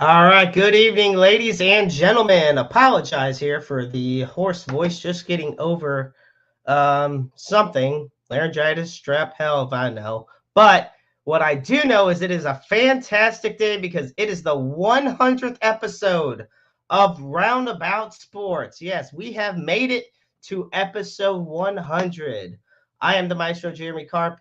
All right, good evening, ladies and gentlemen. Apologize here for the hoarse voice, just getting over something, laryngitis, strep, hell if I know. But what I do know is it is a fantastic day because it is the 100th episode of Roundabout Sports. Yes, we have made it to episode 100. I am the maestro, Jeremy Carp,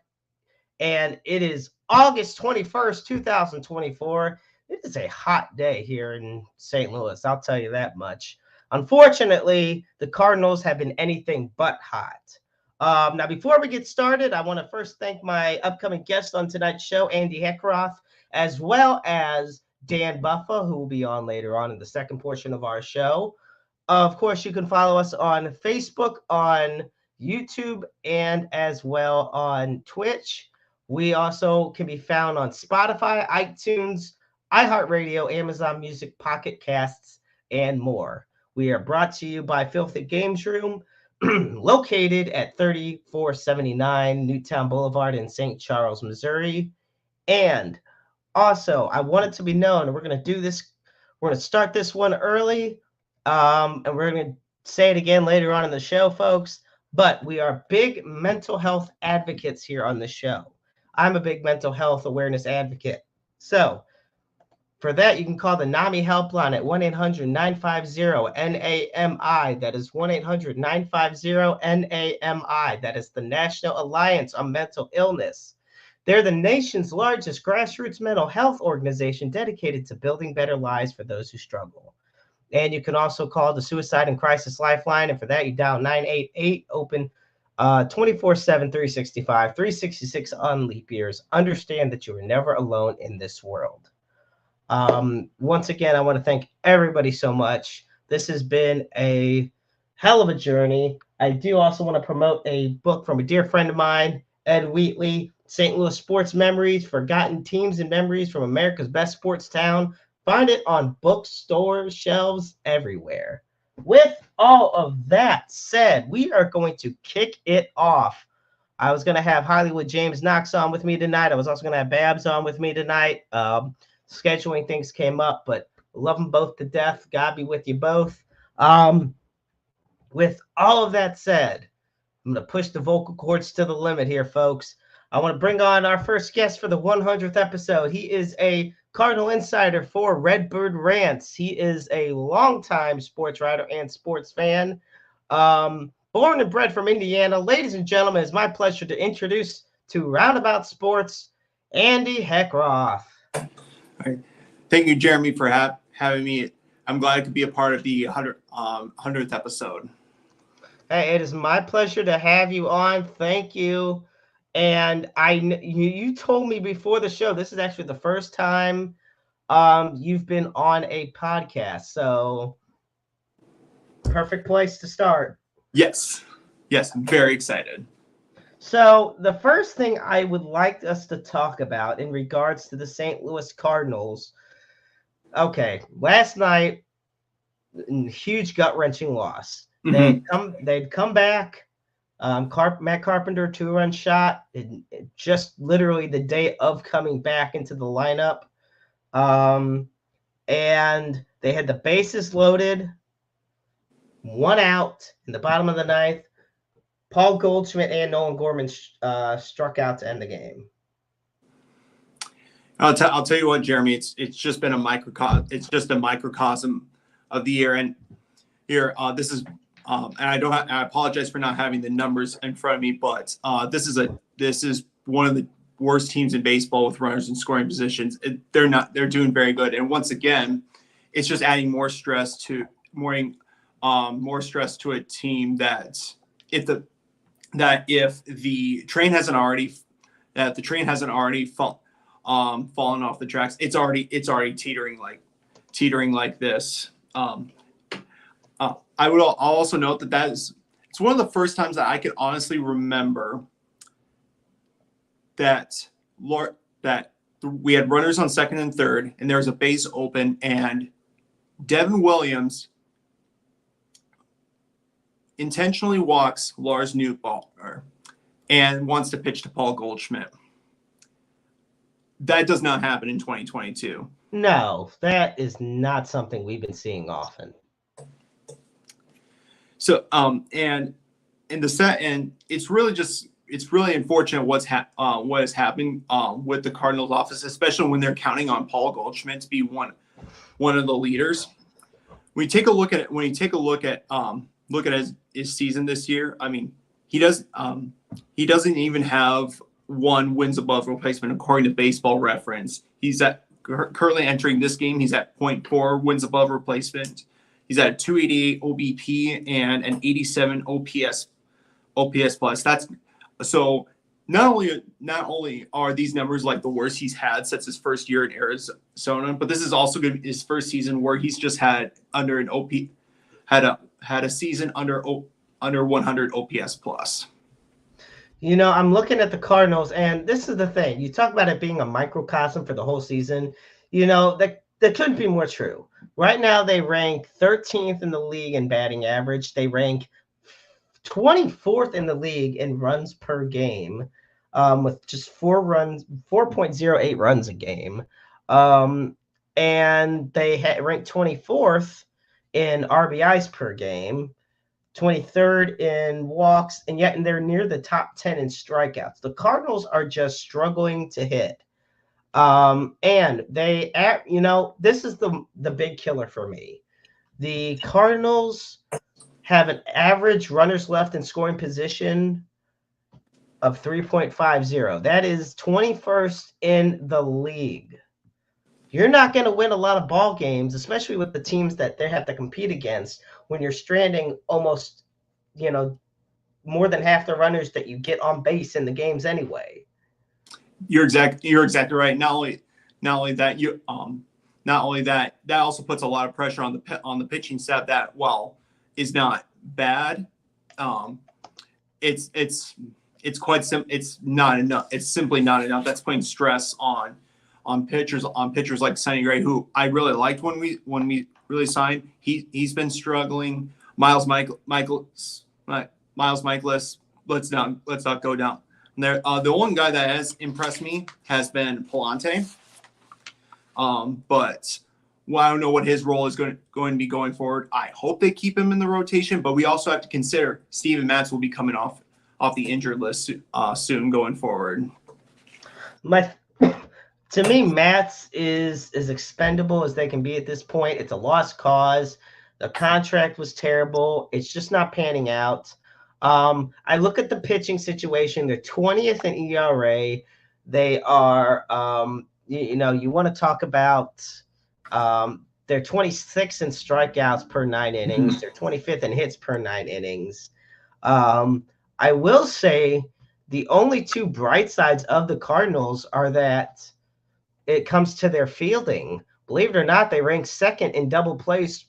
and it is August 21st, 2024. It is a hot day here in St. Louis, I'll tell you that much. Unfortunately, the Cardinals have been anything but hot. Now, before we get started, I want to first thank my upcoming guest on tonight's show, Andy Heckroth, as well as Dan Buffa, who will be on later on in the second portion of our show. Of course, you can follow us on Facebook, on YouTube, and as well on Twitch. We also can be found on Spotify, iTunes, iHeartRadio, Amazon Music, Pocket Casts, and more. We are brought to you by Filthy Games Room, located at 3479 Newtown Boulevard in St. Charles, Missouri. And also, I want it to be known, and we're going to do this, we're going to start this one early, and we're going to say it again later on in the show, folks, but we are big mental health advocates here on the show. I'm a big mental health awareness advocate. So for that, you can call the NAMI helpline at 1-800-950-NAMI. That is 1-800-950-NAMI. That is the National Alliance on Mental Illness. They're the nation's largest grassroots mental health organization dedicated to building better lives for those who struggle. And you can also call the Suicide and Crisis Lifeline. And for that, you dial 988, open 24/7, 365, 366 on leap years. Understand that you are never alone in this world. Once again, I want to thank everybody so much. This has been a hell of a journey. I do also want to promote a book from a dear friend of mine, Ed Wheatley, St. Louis Sports Memories, Forgotten Teams and Memories from America's Best Sports Town. Find it on bookstores, shelves, everywhere. With all of that said, we are going to kick it off. I was going to have Hollywood James Knox on with me tonight. I was also going to have Babs on with me tonight. Scheduling things came up, but love them both to death. God be with you both. With all of that said, I'm going to push the vocal cords to the limit here, folks. I want to bring on our first guest for the 100th episode. He is a Cardinal insider for Redbird Rants. He is a longtime sports writer and sports fan. Born and bred from Indiana. Ladies and gentlemen, it's my pleasure to introduce to Roundabout Sports, Andy Heckroth. All right. Thank you, Jeremy, for having me. I'm glad I could be a part of the 100th episode. Hey, it is my pleasure to have you on. Thank you. And you told me before the show, this is actually the first time you've been on a podcast. So perfect place to start. Yes, I'm very excited. So the first thing I would like us to talk about in regards to the St. Louis Cardinals. Okay, last night, huge gut-wrenching loss. Mm-hmm. They'd come back. Matt Carpenter 2-run shot, just literally the day of coming back into the lineup. And they had the bases loaded, 1 out in the bottom of the ninth. Paul Goldschmidt and Nolan Gorman struck out to end the game. I'll tell you what, Jeremy. It's just been a microcosm. It's just a microcosm of the year. And here, this is. And I apologize for not having the numbers in front of me, but this is one of the worst teams in baseball with runners in scoring positions. They're doing very good. And once again, it's just adding more stress to a team that if the train hasn't already fallen off the tracks, it's already teetering like this. I'll also note that it's one of the first times that I can honestly remember that we had runners on second and third, and there was a base open, and Devin Williams intentionally walks Lars Nootbaar and wants to pitch to Paul Goldschmidt. That does not happen in 2022. No, that is not something we've been seeing often. So, and in the set, and it's really unfortunate what is happening with the Cardinals office, especially when they're counting on Paul Goldschmidt to be one of the leaders. When you take a look at his season this year, I mean, he doesn't even have 1 wins above replacement according to Baseball Reference. He's currently entering this game. He's at 0.4 wins above replacement. He's at a 288 OBP and an 87 OPS plus. That's so. Not only are these numbers like the worst he's had since his first year in Arizona, but this is also going to be his first season where he's just had under an OP had a season under 100 OPS plus. You know, I'm looking at the Cardinals, and this is the thing. You talk about it being a microcosm for the whole season. You know, that couldn't be more true. Right now, they rank 13th in the league in batting average. They rank 24th in the league in runs per game, with just 4.08 runs a game. And they rank 24th in RBIs per game, 23rd in walks, and yet they're near the top 10 in strikeouts. The Cardinals are just struggling to hit. And this is the big killer for me. The Cardinals have an average runners left in scoring position of 3.50. That is 21st in the league. You're not going to win a lot of ball games, especially with the teams that they have to compete against, when you're stranding almost, more than half the runners that you get on base in the games anyway. You're exactly right. Not only that, that also puts a lot of pressure on the pitching staff that, while is not bad, it's not enough. It's simply not enough. That's putting stress on pitchers like Sonny Gray, who I really liked when we really signed. He's been struggling. Miles Michaelis. Let's not go down there. The one guy that has impressed me has been Palante. But I don't know what his role is going to be going forward. I hope they keep him in the rotation, but we also have to consider Steven Matz will be coming off the injured list soon going forward. To me, Matz is as expendable as they can be at this point. It's a lost cause. The contract was terrible. It's just not panning out. I look at the pitching situation. They're 20th in ERA. They are, you want to talk about, they're 26th in strikeouts per 9 innings. They're 25th in hits per 9 innings. I will say the only 2 bright sides of the Cardinals are that it comes to their fielding. Believe it or not, they rank 2nd in double plays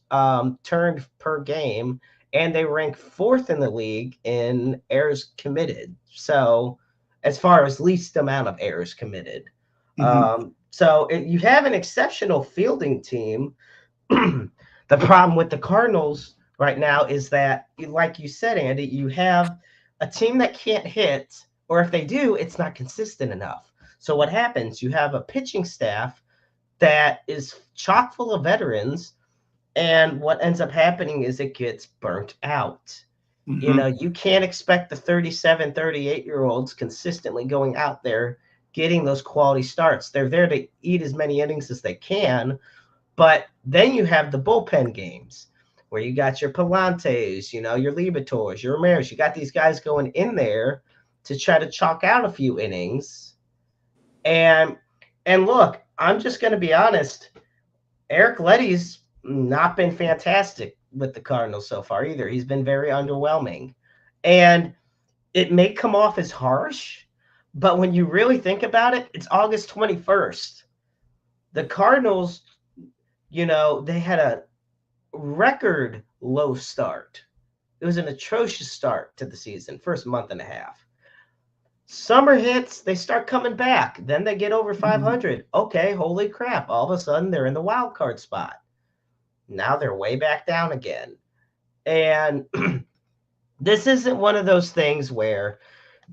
turned per game, and they rank 4th in the league in errors committed. So as far as least amount of errors committed. You have an exceptional fielding team. The problem with the Cardinals right now is that, like you said, Andy, you have a team that can't hit, or if they do, it's not consistent enough. So what happens? You have a pitching staff that is chock full of veterans, and what ends up happening is it gets burnt out. You can't expect the 37, 38-year-olds consistently going out there getting those quality starts. They're there to eat as many innings as they can, but then you have the bullpen games where you got your Palantes, your Liberators, your Ramirez. You got these guys going in there to try to chalk out a few innings. And look, I'm just going to be honest. Eric Letty's not been fantastic with the Cardinals so far either. He's been very underwhelming. And it may come off as harsh, but when you really think about it, it's August 21st. The Cardinals, they had a record low start. It was an atrocious start to the season, first month and a half. Summer hits, they start coming back. Then they get over 500. Okay, holy crap. All of a sudden, they're in the wild card spot. Now they're way back down again. And this isn't one of those things where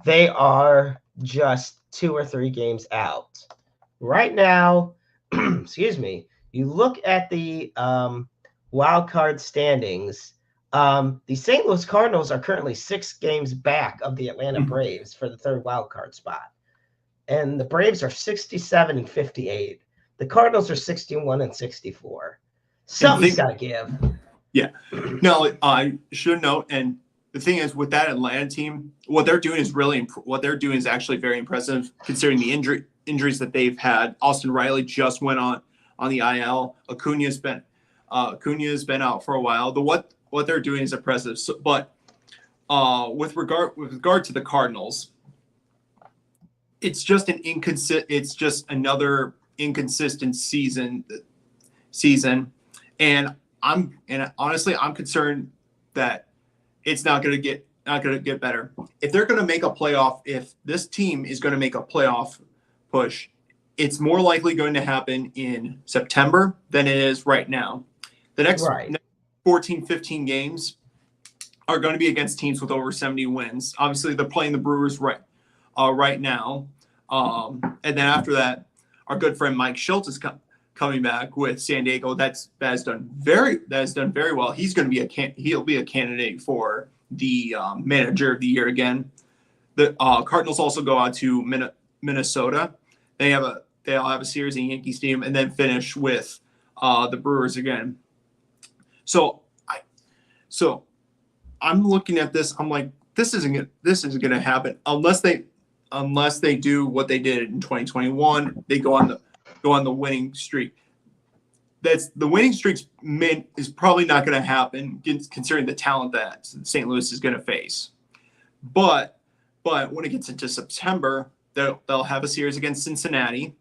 they are just 2 or 3 games out. right now, excuse me, you look at the wild card standings. The St. Louis Cardinals are currently 6 games back of the Atlanta Braves for the third wild card spot. And the Braves are 67 and 58. The Cardinals are 61 and 64. Something's got to give. Yeah. No, I should note, and the thing is with that Atlanta team, what they're doing is actually very impressive considering the injuries that they've had. Austin Riley just went on the IL. Acuna's been out for a while. What they're doing is impressive. So, but with regard to the Cardinals, it's just another inconsistent season, and honestly, I'm concerned that it's not going to get better. If they're going to make a playoff, if this team is going to make a playoff push, it's more likely going to happen in September than it is right now. The next 14, 15 games are going to be against teams with over 70 wins. Obviously, they're playing the Brewers right now. And then after that, our good friend Mike Schultz is coming back with San Diego. That has done very well. He'll be a candidate for the manager of the year again. The Cardinals also go out to Minnesota. They'll have a series in Yankee Stadium and then finish with the Brewers again. So I'm looking at this. I'm like, this isn't going to happen unless they do what they did in 2021. They go on the winning streak. The winning streak is probably not going to happen considering the talent that St. Louis is going to face. But when it gets into September, they'll have a series against Cincinnati.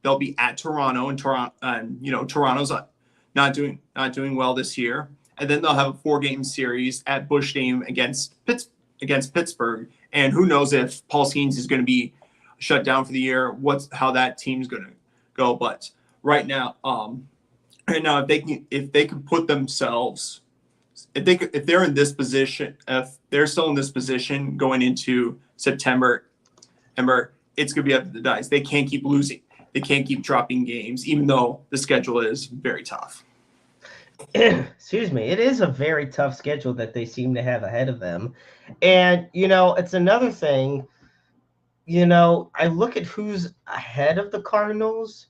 They'll be at Toronto, and Toronto's not doing well this year. And then they'll have a 4-game series at Busch Stadium against Pittsburgh. And who knows if Paul Skeens is going to be shut down for the year? How that team's going to go? But right now, if they can put themselves, if they're in this position, if they're still in this position going into September, it's going to be up to the dice. They can't keep losing. They can't keep dropping games, even though the schedule is very tough. Excuse me. It is a very tough schedule that they seem to have ahead of them. And, it's another thing, I look at who's ahead of the Cardinals.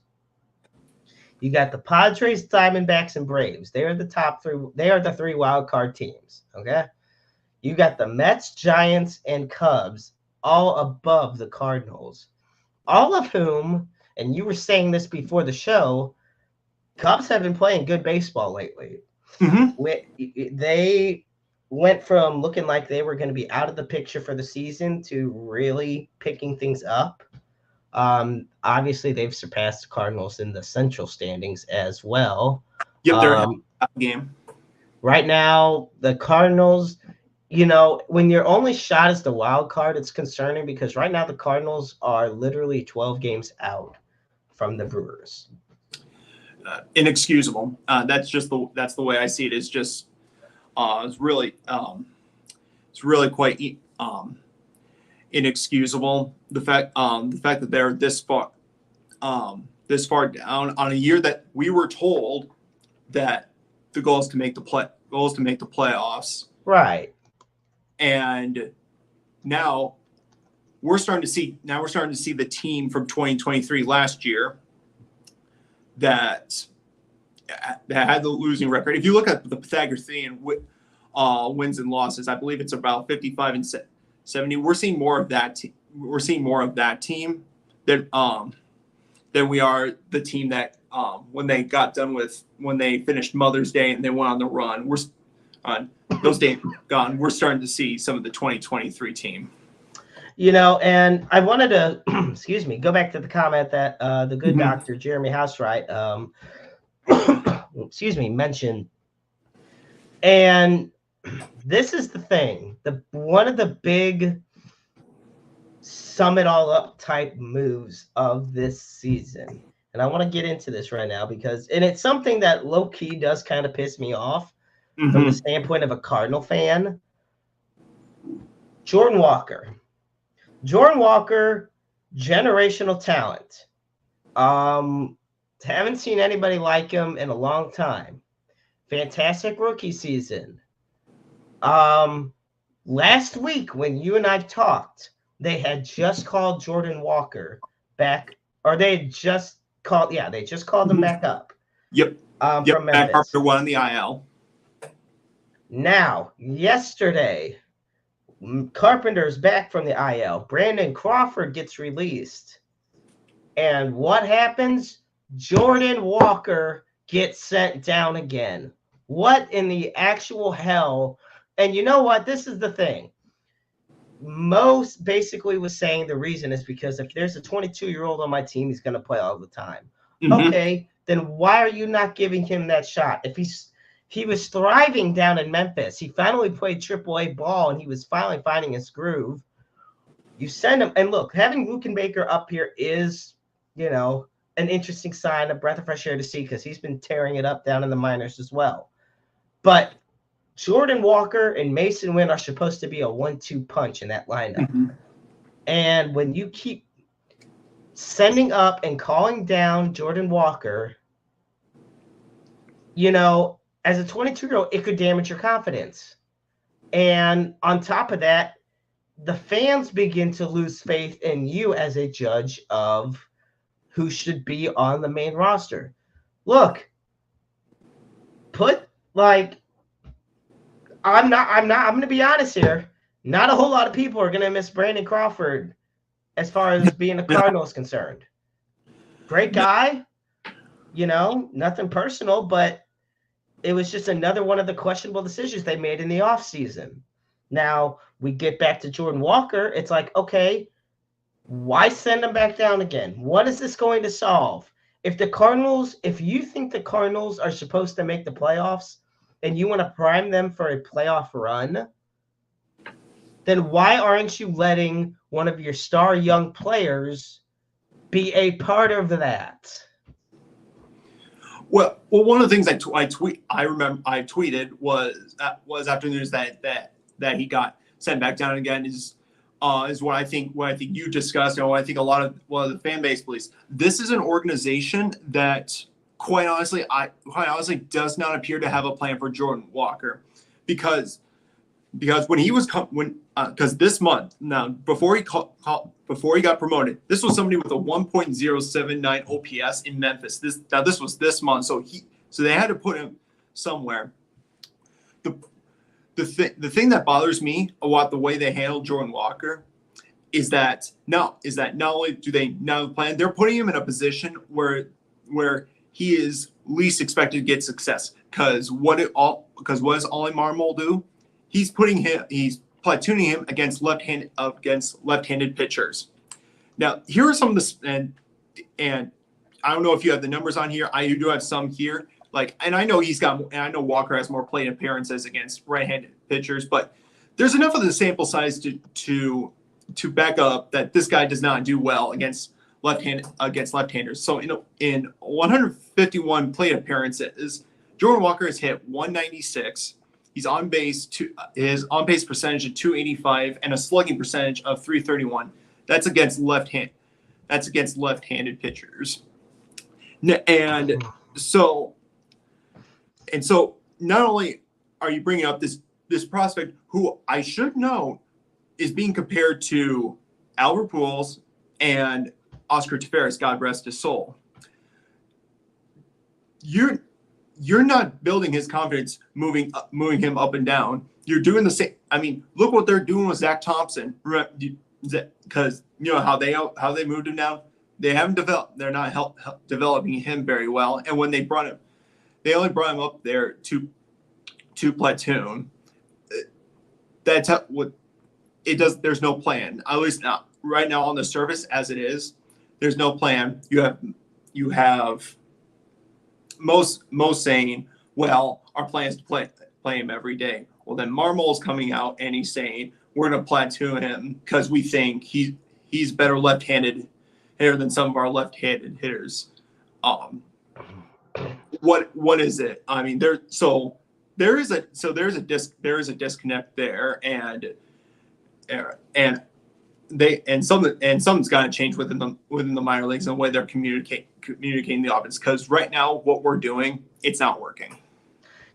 You got the Padres, Diamondbacks, and Braves. They are the top 3. They are the 3 wild card teams. Okay. You got the Mets, Giants, and Cubs all above the Cardinals, all of whom, and you were saying this before the show, Cubs have been playing good baseball lately. Mm-hmm. They went from looking like they were going to be out of the picture for the season to really picking things up. Obviously, they've surpassed the Cardinals in the Central standings as well. Yep, they're in a game. Right now, the Cardinals, when your only shot is the wild card, it's concerning because right now the Cardinals are literally 12 games out from the Brewers. Inexcusable. That's the way I see it. It's just it's really quite inexcusable. The fact that they're this far down on a year that we were told that the goal is to make the playoffs. Right. And now we're starting to see the team from 2023 last year that had the losing record. If you look at the Pythagorean wins and losses, I believe it's about 55 and 70. We're seeing more of that. We're seeing more of that team than we are the team that when they finished Mother's Day and they went on the run. We're on those days gone. We're starting to see some of the 2023 team. And I wanted to, go back to the comment that the good doctor, Jeremy Housewright, mentioned. And this is the thing. One of the big sum it all up type moves of this season. And I want to get into this right now because it's something that low-key does kind of piss me off from the standpoint of a Cardinal fan. Jordan Walker, generational talent. Haven't seen anybody like him in a long time. Fantastic rookie season. Last week when you and I talked, they had just called Jordan Walker back, or they had just called, they just called him back up. Yep. From Memphis. Matt Carpenter won on the IL. Now, yesterday, Carpenter's back from the IL. Brandon Crawford gets released. And what happens? Jordan Walker gets sent down again. What in the actual hell? And you know what? This is the thing. Most basically was saying the reason is because if there's a 22-year-old on my team, he's going to play all the time. Mm-hmm. Okay, then why are you not giving him that shot? If he was thriving down in Memphis, he finally played AAA ball, and he was finally finding his groove. You send him, and look, having Luke and Baker up here is, an interesting sign, a breath of fresh air to see, because he's been tearing it up down in the minors as well. But Jordan Walker and Mason Wynn are supposed to be a 1-2 punch in that lineup. Mm-hmm. And when you keep sending up and calling down Jordan Walker, as a 22-year-old, it could damage your confidence. And on top of that, the fans begin to lose faith in you as a judge of who should be on the main roster. Look, I'm going to be honest here. Not a whole lot of people are going to miss Brandon Crawford as far as being a Cardinals concerned. Great guy, nothing personal, but it was just another one of the questionable decisions they made in the offseason. Now, we get back to Jordan Walker. It's like, okay, why send him back down again? What is this going to solve? If you think the Cardinals are supposed to make the playoffs and you want to prime them for a playoff run, then why aren't you letting one of your star young players be a part of that? Well, one of the things I tweeted was after the news that he got sent back down again is what I think you discussed, and what I think a lot of the fan base believes. This is an organization that quite honestly does not appear to have a plan for Jordan Walker, because when he was because this month, now before he got promoted, this was somebody with a 1.079 OPS in Memphis. This was this month, so they had to put him somewhere. The thing that bothers me about the way they handled Jordan Walker is that not only do they now plan, they're putting him in a position where he is least expected to get success. Because what does Ollie Marmol do? He's platooning him against left-handed pitchers. Now, here are some of the and I don't know if you have the numbers on here. I do have some here. And I know Walker has more plate appearances against right-handed pitchers, but there's enough of the sample size to back up that this guy does not do well against left-handers. So in 151 plate appearances, Jordan Walker has hit 196. He's on base his on base percentage of 285 and a slugging percentage of 331. That's against left-handed pitchers. And so not only are you bringing up this prospect who I should know is being compared to Albert Pujols and Oscar Taveras, God rest his soul. You're not building his confidence, moving him up and down. You're doing the same. I mean, look what they're doing with Zach Thompson, because how they moved him down. They haven't developed. They're not developing him very well. And when they only brought him up there to platoon. That's what it does. There's no plan. At least not right now on the surface as it is. There's no plan. You have most saying, well, our plan is to play him every day. Well, then Marmol's coming out and he's saying we're going to platoon him because we think he's better left-handed hitter than some of our left-handed hitters. What is it? I mean, there is a disconnect there, and something's got to change within the minor leagues and the way they're communicating the offense, because right now what we're doing, it's not working.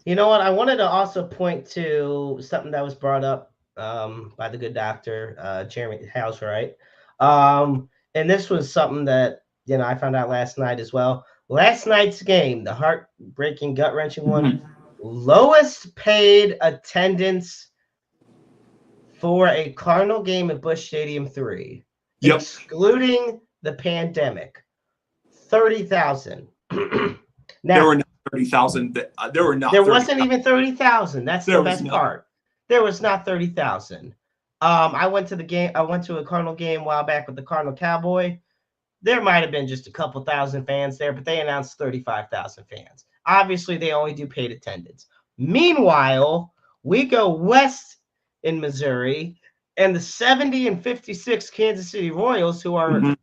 You know what? I wanted to also point to something that was brought up by the good doctor, Jeremy Housewright. And this was something that, I found out last night as well. Last night's game, the heartbreaking, gut-wrenching one, lowest paid attendance for a Cardinal game at Busch Stadium 3, excluding the pandemic, 30,000. Now, there were not 30,000. There were not. There wasn't even 30,000. That's the best part. There was not 30,000. I went to the game. I went to a Cardinal game a while back with the Cardinal Cowboy. There might have been just a couple thousand fans there, but they announced 35,000 fans. Obviously, they only do paid attendance. Meanwhile, we go west in Missouri, and the 70 and 56 Kansas City Royals, who are in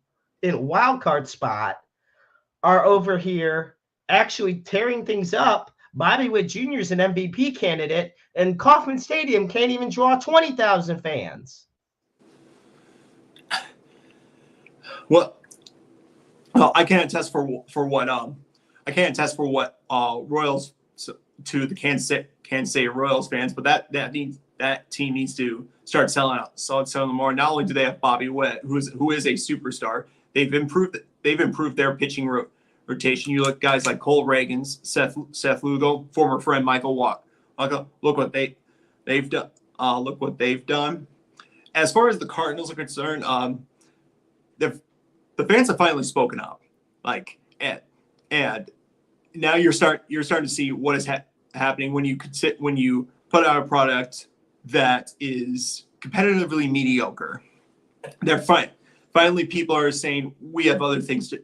a wild card spot, are over here actually tearing things up. Bobby Witt Jr. is an MVP candidate, and Kauffman Stadium can't even draw 20,000 fans. Well, I can't attest for what Royals to the Kansas City Royals fans, but that team needs to start selling more. Not only do they have Bobby Witt, who is a superstar, they've improved their pitching rotation. You look guys like Cole Reagans, Seth Lugo, former friend Michael Watt. Look what they've done. Look what they've done. As far as the Cardinals are concerned, the fans have finally spoken up. And now you're starting to see what is happening when you put out a product that is competitively mediocre. They're fine. Finally, people are saying we have other things to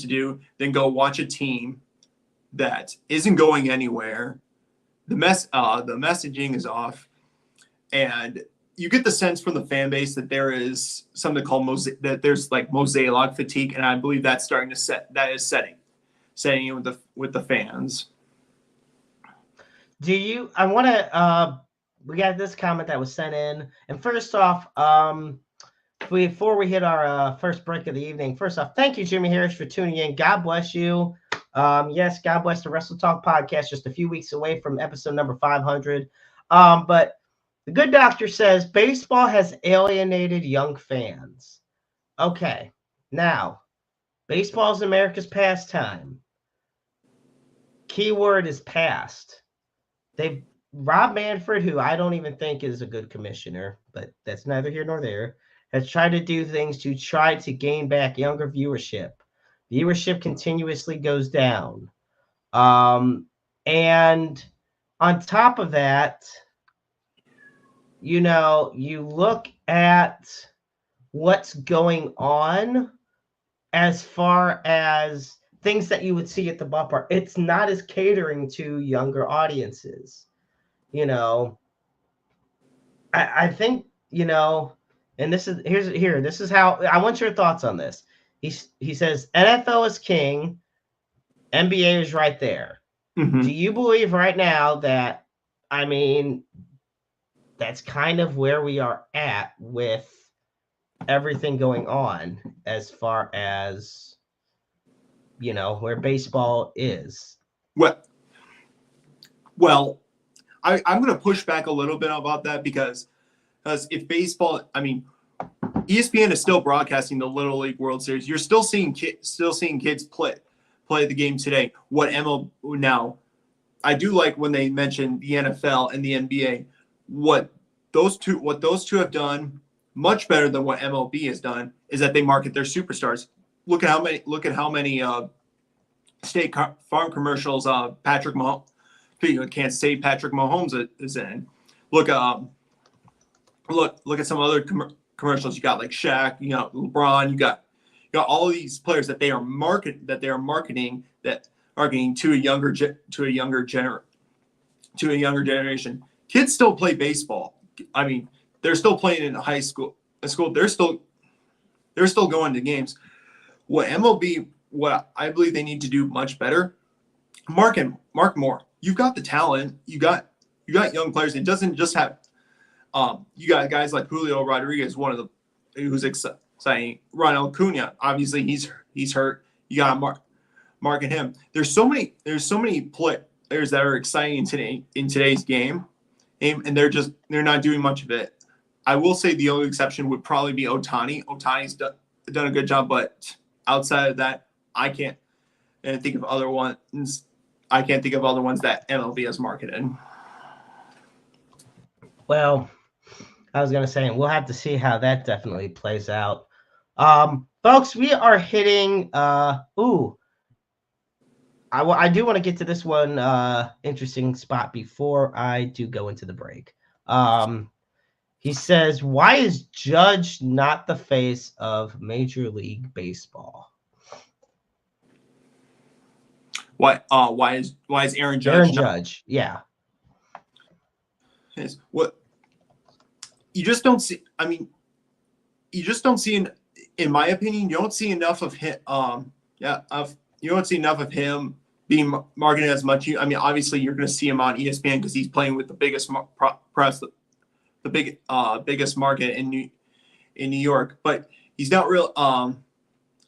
do than go watch a team that isn't going anywhere. The messaging is off, and you get the sense from the fan base that there is something called mosaic fatigue, and I believe that's starting to setting in with the fans. I want to we got this comment that was sent in, and first off, before we hit our first break of the evening, first off, thank you, Jimmy Harris, for tuning in. God bless you. Yes, God bless the Wrestle Talk podcast, just a few weeks away from episode number 500. But the good doctor says baseball has alienated young fans. Okay, now, baseball is America's pastime. Keyword is past. Rob Manfred, who I don't even think is a good commissioner, but that's neither here nor there, has tried to do things to try to gain back younger viewership. Viewership continuously goes down. And on top of that, you look at what's going on as far as things that you would see at the ballpark. It's not as catering to younger audiences. I think, and this is how I want your thoughts on this. He says NFL is king, NBA is right there. Do you believe right now that, that's kind of where we are at with everything going on as far as, where baseball is? Well, I'm going to push back a little bit about that because if baseball, ESPN is still broadcasting the Little League World Series. You're still seeing kids play the game today. Now, I do like when they mention the NFL and the NBA. What those two have done much better than what MLB has done is that they market their superstars. Look at how many State Farm commercials Patrick Mahomes. You can't say Patrick Mahomes is in. Look at some other commercials. You got like Shaq, LeBron. You got all of these players that they are marketing to a younger generation. Kids still play baseball. They're still playing in high school. They're still going to games. What I believe they need to do much better. Mark more. You've got the talent. You got young players. It doesn't just have. You got guys like Julio Rodriguez, one of who's exciting. Ronald Acuna, obviously he's hurt. You got to market him. There's so many players that are exciting in today's game, and they're not doing much of it. I will say the only exception would probably be Ohtani. Ohtani's done a good job, but outside of that, I can't think of other ones. I can't think of other ones that MLB has marketed. Well, I was going to say, we'll have to see how that definitely plays out. Folks, we are hitting, I do want to get to this one interesting spot before I do go into the break. He says, why is Judge not the face of Major League Baseball? Why is Aaron Judge? Aaron Judge, yeah. What you just don't see. I mean, you just don't see. In my opinion, you don't see enough of him. You don't see enough of him being marketed as much. I mean, obviously, you're going to see him on ESPN because he's playing with the biggest press, the biggest market in New York. But he's not real. I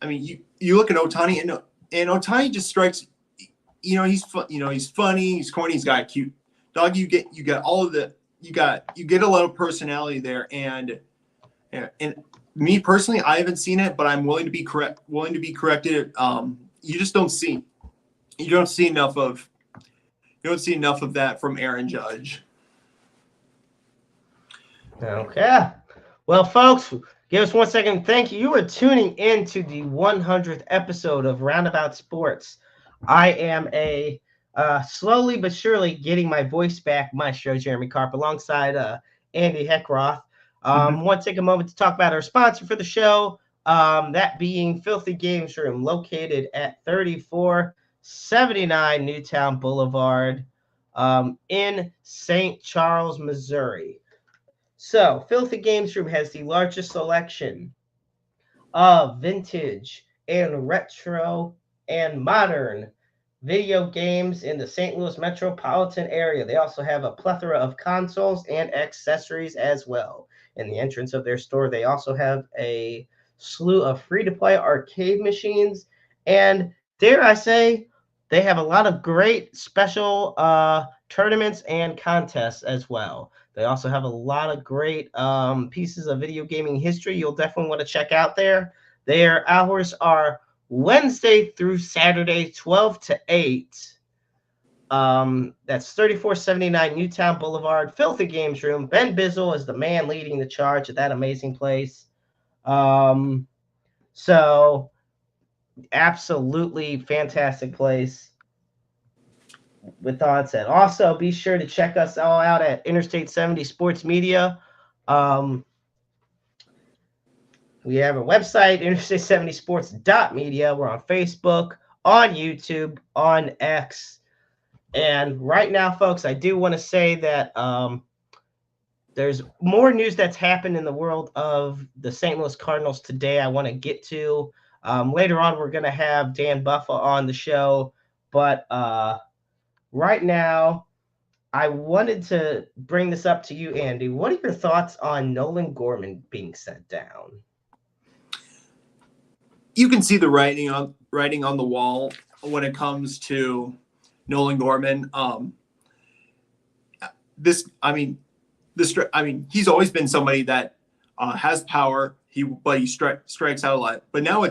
mean, you look at Ohtani, and Ohtani just strikes. He's funny. He's corny. He's got a cute dog. You get all of the. You get a lot of personality there, and me personally, I haven't seen it, but I'm willing to be corrected. You just don't see enough of that from Aaron Judge. Okay. Well, folks, give us 1 second. Thank you. You are tuning in to the 100th episode of Roundabout Sports. I am slowly but surely getting my voice back, Maestro Jeremy Karp, alongside Andy Heckroth. Want to take a moment to talk about our sponsor for the show, that being Filthy Games Room, located at 3479 Newtown Boulevard in St. Charles, Missouri. So, Filthy Games Room has the largest selection of vintage and retro and modern video games in the St. Louis metropolitan area. They also have a plethora of consoles and accessories as well. In the entrance of their store, they also have a slew of free-to-play arcade machines. And dare I say, they have a lot of great special tournaments and contests as well. They also have a lot of great pieces of video gaming history you'll definitely want to check out there. Their hours are Wednesday through Saturday, 12 to 8. That's 3479 Newtown Boulevard, Filthy Games Room. Ben Bizzle is the man leading the charge at that amazing place. So absolutely fantastic place. With that said, also be sure to check us all out at Interstate 70 Sports Media. We have a website, interstate70sports.media. We're on Facebook, on YouTube, on X. And right now, folks, I do want to say that there's more news that's happened in the world of the St. Louis Cardinals today I want to get to. Later on, we're going to have Dan Buffa on the show. But right now, I wanted to bring this up to you, Andy. What are your thoughts on Nolan Gorman being sent down? You can see the writing on the wall when it comes to Nolan Gorman. He's always been somebody that has power. But he strikes out a lot. But now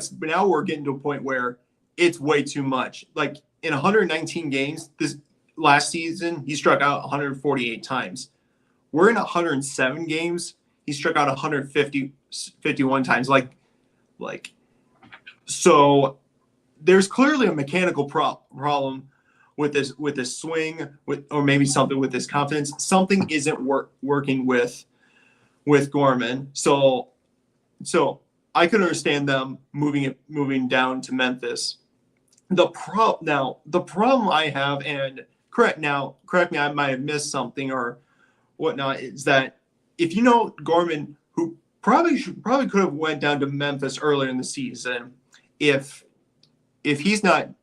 we're getting to a point where it's way too much. Like in 119 games this last season, he struck out 148 times. We're in 107 games. He struck out 151 times. So there's clearly a mechanical problem with this swing, or maybe something with his confidence. Something isn't working with Gorman. So I could understand them moving down to Memphis. The problem I have, and correct me, I might have missed something or whatnot, is that if Gorman, who probably could have went down to Memphis earlier in the season, if he's not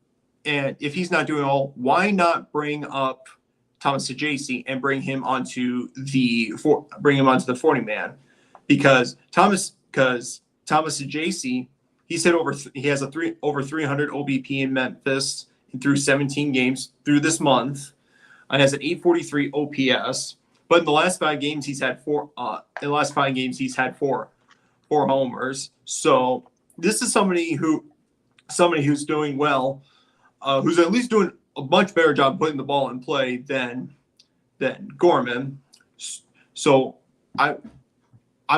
doing all, why not bring up Thomas Sajaci and bring him onto the 40 man? Because Thomas because Thomas Sajasi, he has over 300 OBP in Memphis through 17 games through this month, and has an 843 OPS. But in the last 5 games, he's had four homers. So this is somebody who's doing well, who's at least doing a much better job putting the ball in play than Gorman. So I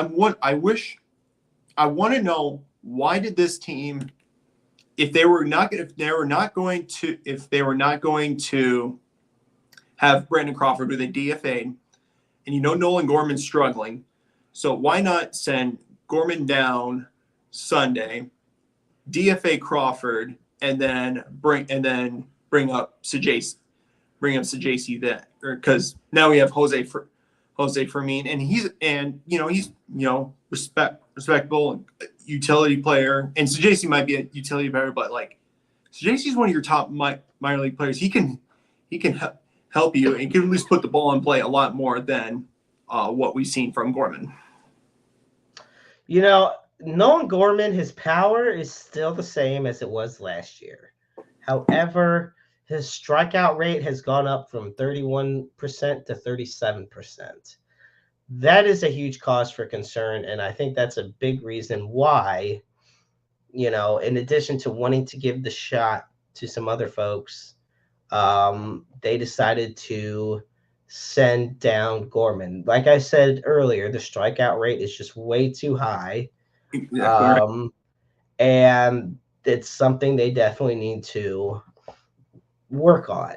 want to know, why did this team, if they were not going to have Brandon Crawford, who they DFA'd, and Nolan Gorman's struggling, so why not send Gorman down Sunday, DFA Crawford, and then bring up Sajasi then, because now we have Jose Fermin, and he's respectable utility player, and Sajasi might be a utility player, but like Sajasi's one of your top minor league players. He can help you and can at least put the ball in play a lot more than what we've seen from Gorman. Nolan Gorman, his power is still the same as it was last year. However, his strikeout rate has gone up from 31% to 37%. That is a huge cause for concern, and I think that's a big reason why, in addition to wanting to give the shot to some other folks, they decided to send down Gorman. Like I said earlier, the strikeout rate is just way too high. And it's something they definitely need to work on.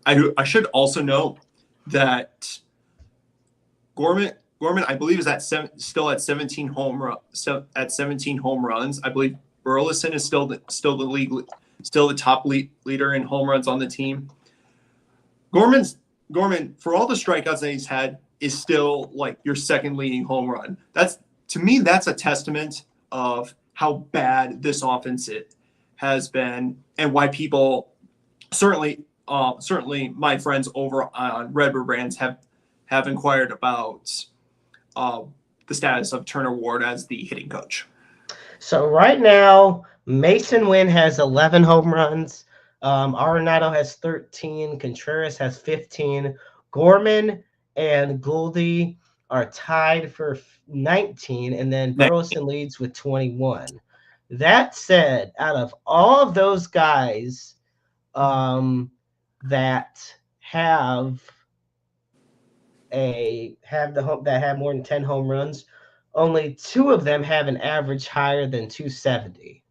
I should also note that Gorman, I believe, is still at 17 home runs. I believe Burleson is still the top leader in home runs on the team. Gorman, for all the strikeouts that he's had, is still like your second leading home run. To me, that's a testament of how bad this offense has been, and why people, certainly my friends over on Redbird Brands have inquired about the status of Turner Ward as the hitting coach. So right now, Mason Wynn has 11 home runs. Arenado has 13. Contreras has 15. Gorman and Gouldy are tied for 19, and then Burleson leads with 21. That said, out of all of those guys that have more than 10 home runs, only 2 of them have an average higher than 270.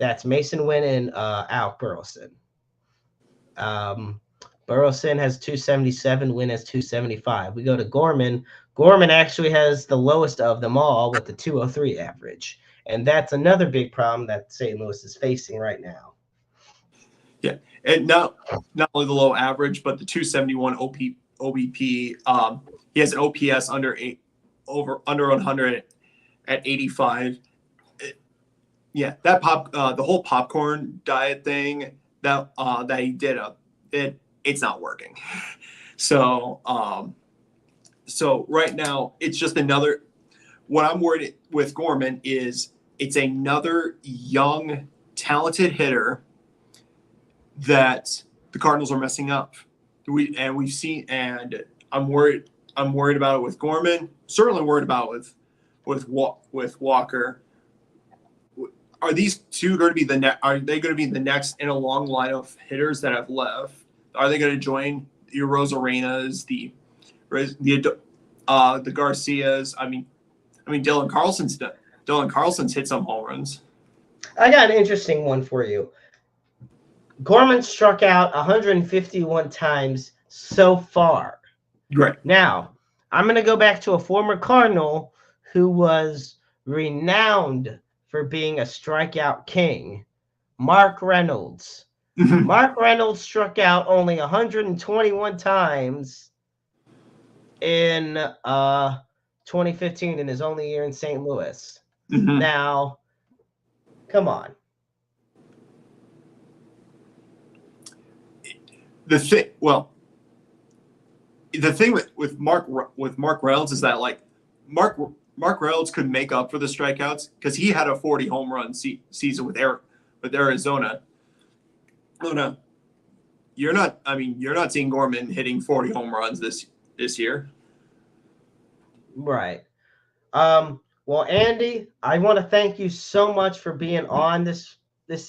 That's Mason Wynn and Alec Burleson. Burleson has 277, Wynn has 275. We go to Gorman. Gorman actually has the lowest of them all with the 203 average. And that's another big problem that St. Louis is facing right now. Yeah, and not only the low average, but the 271 OBP. He has an OPS under 100 at 85. Yeah, that the whole popcorn diet thing that he did, it's not working. So right now it's just another. What I'm worried with Gorman is it's another young, talented hitter that the Cardinals are messing up. We've seen, and I'm worried about it with Gorman. Certainly worried about it with Walker. Are these two going to be Are they going to be the next in a long line of hitters that have left? Are they going to join your Rosarenas, the Garcias? I mean, Dylan Carlson's hit some home runs. I got an interesting one for you. Gorman struck out 151 times so far. Right. Now, I'm going to go back to a former Cardinal who was renowned for being a strikeout king, Mark Reynolds. Mark Reynolds struck out only 121 times in 2015 in his only year in St. Louis. Mm-hmm. Now, come on. The thing with Mark Reynolds is that, like, Mark Mark Reynolds could make up for the strikeouts because he had a 40 home run season with Arizona. No, no, you're not. I mean, you're not seeing Gorman hitting 40 home runs this year. Right. Well, Andy, I want to thank you so much for being on this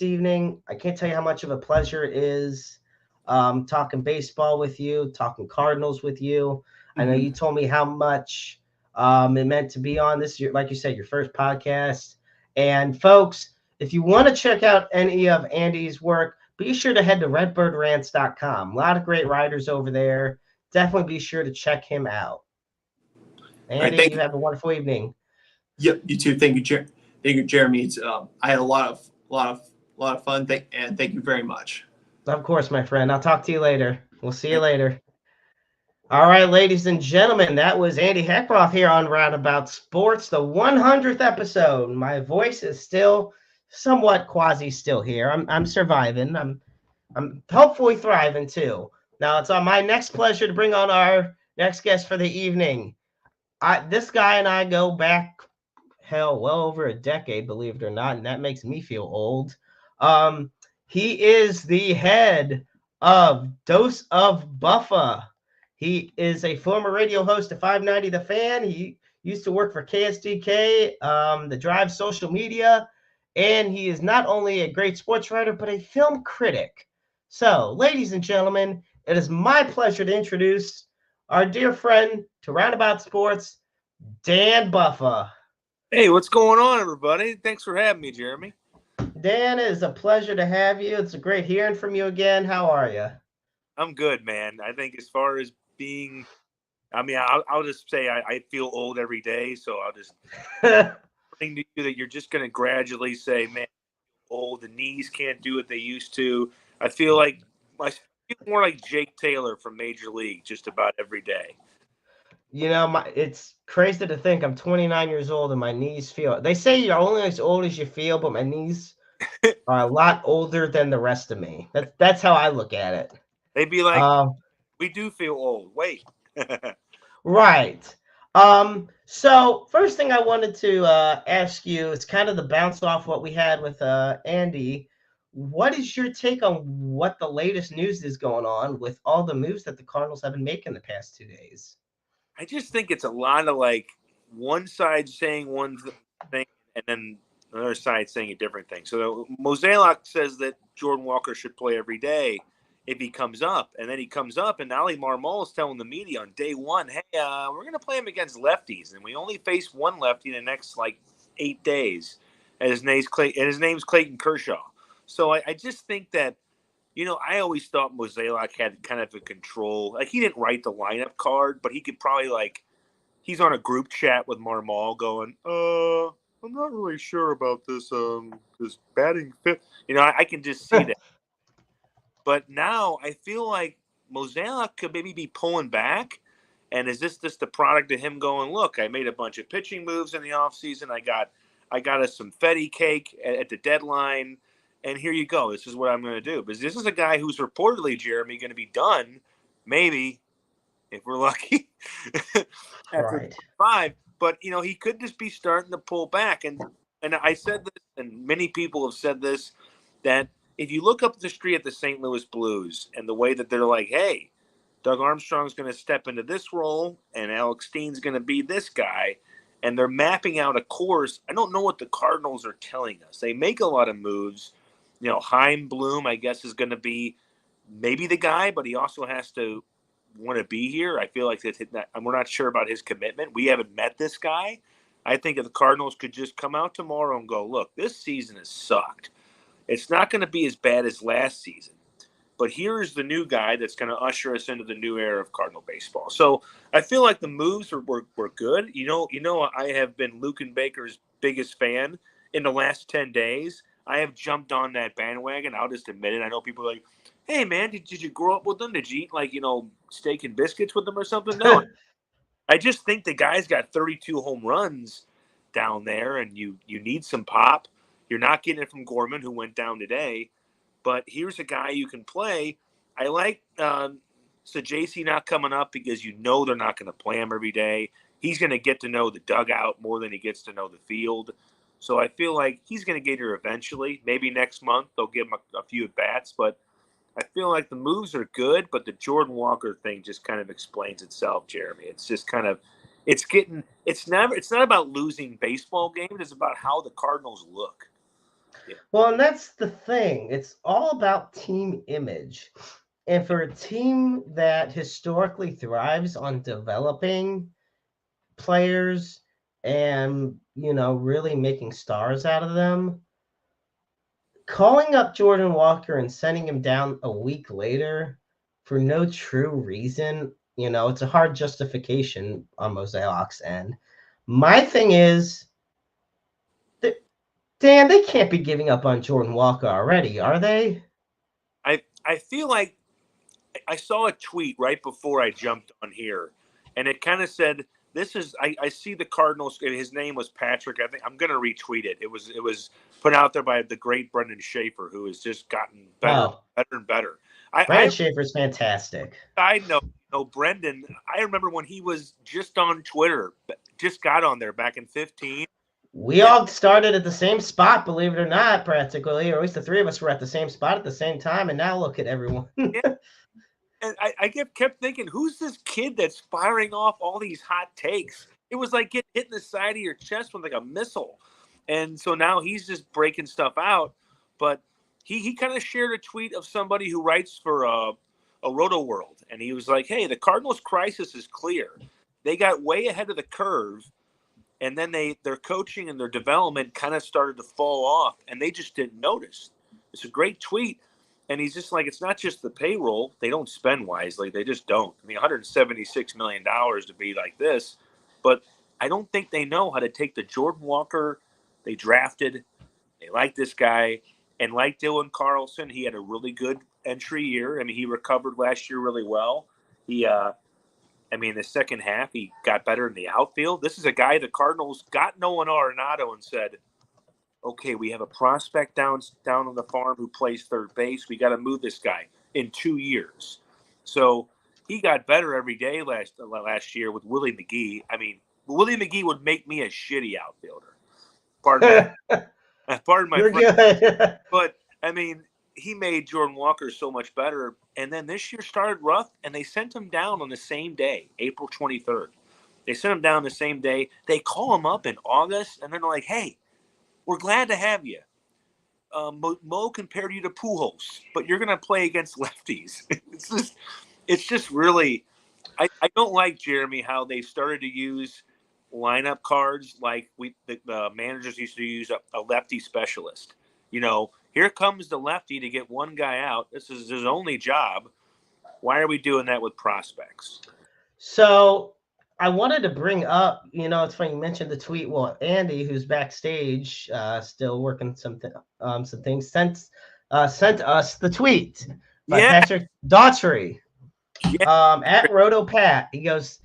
evening. I can't tell you how much of a pleasure it is talking baseball with you, talking Cardinals with you. I know Mm-hmm. you told me how much it meant to be on this year, like you said, your first podcast. And folks, if you want to check out any of Andy's work, be sure to head to redbirdrants.com. A lot of great writers over there. Definitely be sure to check him out. All right, Andy, thank you you. have a wonderful evening. Yep, you too. Thank you, thank you, Jeremy. I had a lot of fun. And thank you very much. Of course, my friend. I'll talk to you later. We'll see you later. All right, ladies and gentlemen, that was Andy Heckroth here on Roundabout Sports, the 100th episode. My voice is still somewhat quasi still here. I'm surviving. I'm hopefully thriving too. Now it's on my next pleasure to bring on our next guest for the evening. This guy and I go back well over a decade, believe it or not, and that makes me feel old. Um, he is the head of Dose of Buffa. He is a former radio host of 590 The Fan. He used to work for KSDK, the Drive social media, and he is not only a great sports writer, but a film critic. So, ladies and gentlemen, it is my pleasure to introduce our dear friend to Roundabout Sports, Dan Buffa. Hey, what's going on, everybody? Thanks for having me, Jeremy. Dan, it is a pleasure to have you. It's a great hearing from you again. How are you? I'm good, man. I think as far as being, I'll just say I feel old every day, so I'll just bring to you that you're just going to gradually say, man, old, the knees can't do what they used to. I feel more like Jake Taylor from Major League just about every day. It's crazy to think I'm 29 years old and my knees feel. They say you're only as old as you feel, but my knees are a lot older than the rest of me. That's how I look at it. They'd be like, Um, we do feel old. Wait. right. So first thing I wanted to ask you is kind of the bounce off what we had with Andy. What is your take on what the latest news is going on with all the moves that the Cardinals have been making the past 2 days? I just think it's a lot of like one side saying one thing and then another side saying a different thing. So Mozeliak says that Jordan Walker should play every day if he comes up. And then he comes up, and Ali Marmol is telling the media on day one, hey, we're going to play him against lefties. And we only face one lefty in the next, 8 days. And his name's Clayton Kershaw. So I just think that, I always thought Mozeliak had kind of a control. Like, he didn't write the lineup card, but he could probably, he's on a group chat with Marmol going, I'm not really sure about this batting fit. I can just see that. But now I feel like Mozeliak could maybe be pulling back. And is this just the product of him going, look, I made a bunch of pitching moves in the offseason. I got us some Fetty cake at the deadline. And here you go. This is what I'm going to do. Because this is a guy who's reportedly, Jeremy, going to be done, maybe, if we're lucky, after Right. 5. But, he could just be starting to pull back. And I said this, and many people have said this, that if you look up the street at the St. Louis Blues and the way that they're like, hey, Doug Armstrong's going to step into this role and Alex Steen's going to be this guy, and they're mapping out a course, I don't know what the Cardinals are telling us. They make a lot of moves. Chaim Bloom, I guess, is going to be maybe the guy, but he also has to want to be here. I feel like we're not sure about his commitment. We haven't met this guy. I think if the Cardinals could just come out tomorrow and go, look, this season has sucked. It's not going to be as bad as last season. But here is the new guy that's going to usher us into the new era of Cardinal baseball. So I feel like the moves were good. I have been Luke and Baker's biggest fan in the last 10 days. I have jumped on that bandwagon. I'll just admit it. I know people are like, hey, man, did you grow up with them? Did you eat, steak and biscuits with them or something? No. I just think the guy's got 32 home runs down there, and you need some pop. You're not getting it from Gorman, who went down today. But here's a guy you can play. I like JC not coming up because they're not going to play him every day. he's going to get to know the dugout more than he gets to know the field. So I feel like he's going to get here eventually. Maybe next month they'll give him a few at bats, but I feel like the moves are good, but the Jordan Walker thing just kind of explains itself, Jeremy. It's just kind of it's not about losing baseball games, it's about how the Cardinals look. Yeah. Well, and that's the thing. It's all about team image. And for a team that historically thrives on developing players and, really making stars out of them, calling up Jordan Walker and sending him down a week later for no true reason, it's a hard justification on Mosaioc's end. My thing is, Dan, they can't be giving up on Jordan Walker already, are they? I feel like I saw a tweet right before I jumped on here, and it kind of said, "This is." I see the Cardinals. His name was Patrick. I think I'm going to retweet it. It was put out there by the great Brendan Schaefer, who has just gotten better and better. Brendan Schaefer's fantastic. I know Brendan. I remember when he was just on Twitter, just got on there back in 2015. We all started at the same spot, believe it or not, practically, or at least the three of us were at the same spot at the same time, and now look at everyone. Yeah. And I kept thinking, who's this kid that's firing off all these hot takes? It was like getting hit in the side of your chest with like a missile. And so now he's just breaking stuff out. But he kind of shared a tweet of somebody who writes for a Roto World. And he was like, hey, the Cardinals crisis is clear. They got way ahead of the curve. And then their coaching and their development kind of started to fall off. And they just didn't notice. It's a great tweet. And he's just like, it's not just the payroll. They don't spend wisely. They just don't. I mean, $176 million to be like this. But I don't think they know how to take the Jordan Walker they drafted. They like this guy. And like Dylan Carlson, he had a really good entry year. I mean, he recovered last year really well. The second half, he got better in the outfield. This is a guy the Cardinals got Nolan Arenado and said, okay, we have a prospect down on the farm who plays third base. We got to move this guy in 2 years. So he got better every day last year with Willie McGee. I mean, Willie McGee would make me a shitty outfielder. Pardon my French. But, I mean, he made Jordan Walker so much better. And then this year started rough, and they sent him down on the same day, April 23rd. They sent him down the same day. They call him up in August, and then they're like, hey, we're glad to have you. Mo compared you to Pujols, but you're going to play against lefties. It's just really – I don't like, Jeremy, how they started to use lineup cards like the managers used to use a lefty specialist. Here comes the lefty to get one guy out. This is his only job. Why are we doing that with prospects? So – I wanted to bring up, it's funny you mentioned the tweet. Well, Andy, who's backstage, still working some things, sent us the tweet by Patrick Daughtry at RotoPat. He goes,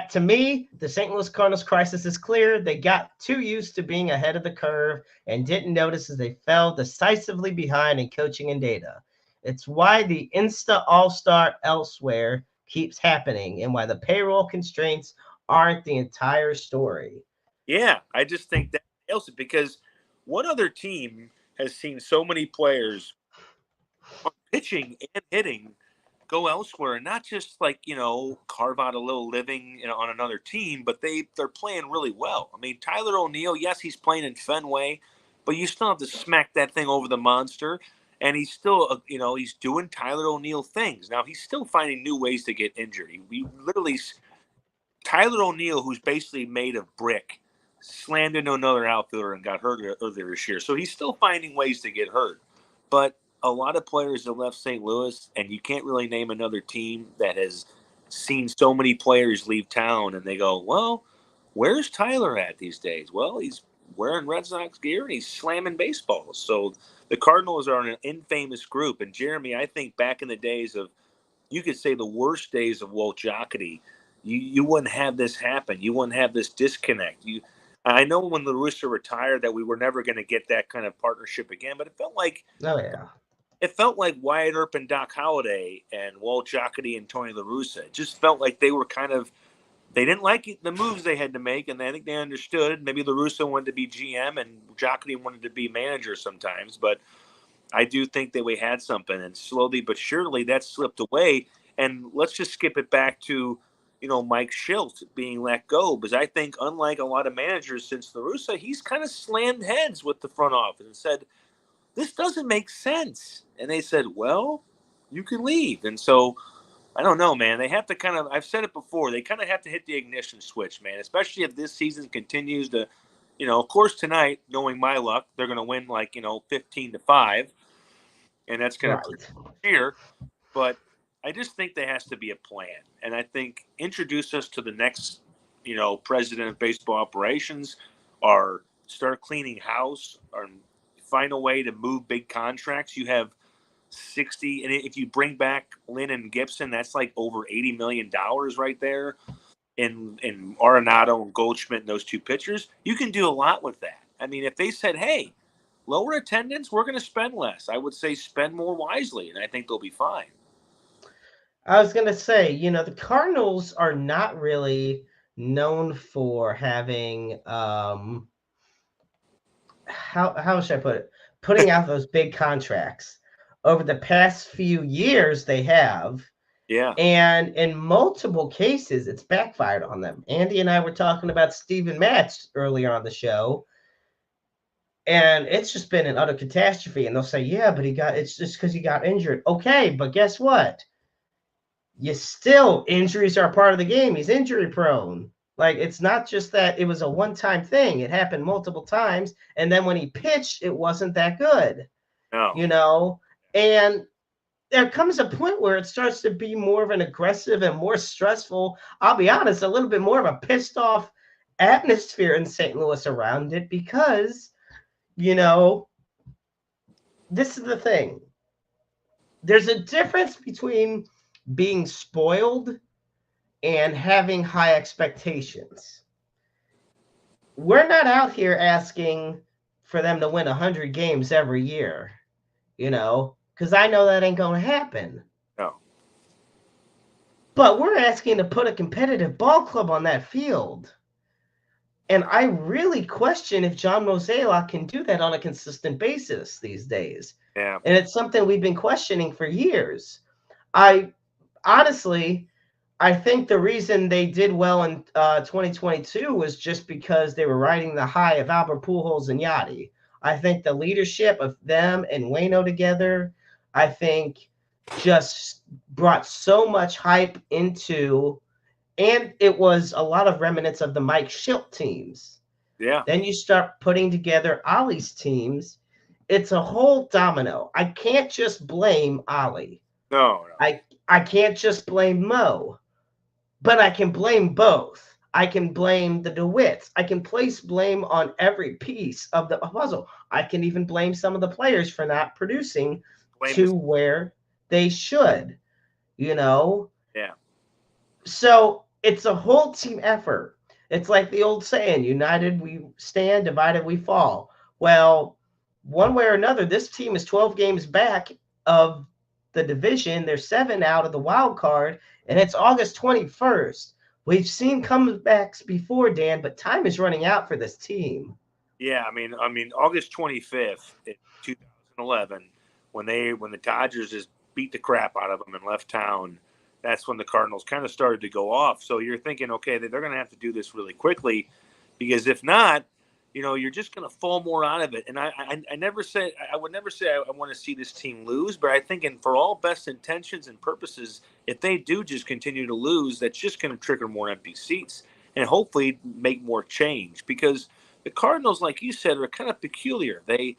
to me, the St. Louis Cardinals crisis is clear. They got too used to being ahead of the curve and didn't notice as they fell decisively behind in coaching and data. It's why the Insta All-Star elsewhere keeps happening and why the payroll constraints aren't the entire story. Yeah, I just think that nails it, because what other team has seen so many players on pitching and hitting go elsewhere and not just carve out a little living on another team, but they're playing really well. I mean, Tyler O'Neill, yes, he's playing in Fenway, but you still have to smack that thing over the monster. And he's still, he's doing Tyler O'Neill things. Now, he's still finding new ways to get injured. Tyler O'Neill, who's basically made of brick, slammed into another outfielder and got hurt earlier this year. So he's still finding ways to get hurt. But a lot of players have left St. Louis, and you can't really name another team that has seen so many players leave town, and they go, well, where's Tyler at these days? Well, he's wearing Red Sox gear, and he's slamming baseballs. So the Cardinals are an infamous group. And, Jeremy, I think back in the days of, you could say the worst days of Walt Jocketty, you wouldn't have this happen. You wouldn't have this disconnect. I know when La Russa retired that we were never going to get that kind of partnership again, but it felt like Wyatt Earp and Doc Holliday and Walt Jocketty and Tony La Russa. It just felt like they were kind of they didn't like the moves they had to make, and I think they understood. Maybe La Russa wanted to be GM and Jocketty wanted to be manager sometimes, but I do think that we had something, and slowly but surely that slipped away. And let's just skip it back to, Mike Schilt being let go, because I think, unlike a lot of managers since La Russa, he's kind of slammed heads with the front office and said, this doesn't make sense. And they said, well, you can leave. And so I don't know, man. They have to I've said it before, they kind of have to hit the ignition switch, man, especially if this season continues to, of course, tonight, knowing my luck, they're going to win 15-5. And that's going to Right. cheer. But I just think there has to be a plan. And I think introduce us to the next, president of baseball operations, or start cleaning house, or find a way to move big contracts. You have 60, and if you bring back Lynn and Gibson, that's like over $80 million right there. In Arenado and Goldschmidt and those two pitchers, you can do a lot with that. I mean, if they said, hey, lower attendance, we're going to spend less, I would say spend more wisely, and I think they'll be fine. I was going to say, the Cardinals are not really known for having, how should I put it? Putting out those big contracts. Over the past few years, they have. Yeah. And in multiple cases, it's backfired on them. Andy and I were talking about Steven Matz earlier on the show. And it's just been an utter catastrophe. And they'll say, yeah, but it's just because he got injured. Okay, but guess what? Injuries are part of the game. He's injury prone. Like, it's not just that it was a one-time thing. It happened multiple times. And then when he pitched, it wasn't that good. No. And there comes a point where it starts to be more of an aggressive and more stressful, I'll be honest, a little bit more of a pissed off atmosphere in St. Louis around it, because, this is the thing. There's a difference between being spoiled and having high expectations. We're not out here asking for them to win 100 games every year, because I know that ain't going to happen. No. But we're asking to put a competitive ball club on that field. And I really question if John Mozeliak can do that on a consistent basis these days. Yeah. And it's something we've been questioning for years. I think the reason they did well in 2022 was just because they were riding the high of Albert Pujols and Yachty. I think the leadership of them and Waino together, I think, just brought so much hype into, and it was a lot of remnants of the Mike Schilt teams. Yeah. Then you start putting together Ollie's teams. It's a whole domino. I can't just blame Ollie. No. I can't just blame Mo, but I can blame both. I can blame the DeWitts. I can place blame on every piece of the puzzle. I can even blame some of the players for not producing where they should, Yeah. So it's a whole team effort. It's like the old saying, united we stand, divided we fall. Well, one way or another, this team is 12 games back of the division. They're 7 out of the wild card, and it's August 21st. We've seen comebacks before, Dan, but time is running out for this team. Yeah, I mean, August 25th, in 2011, when the Dodgers just beat the crap out of them and left town, that's when the Cardinals kind of started to go off. So you're thinking, okay, they're going to have to do this really quickly, because if not, you're just going to fall more out of it. And I would never say I want to see this team lose, but I think, for all best intentions and purposes, if they do just continue to lose, that's just going to trigger more empty seats and hopefully make more change, because the Cardinals, like you said, are kind of peculiar. They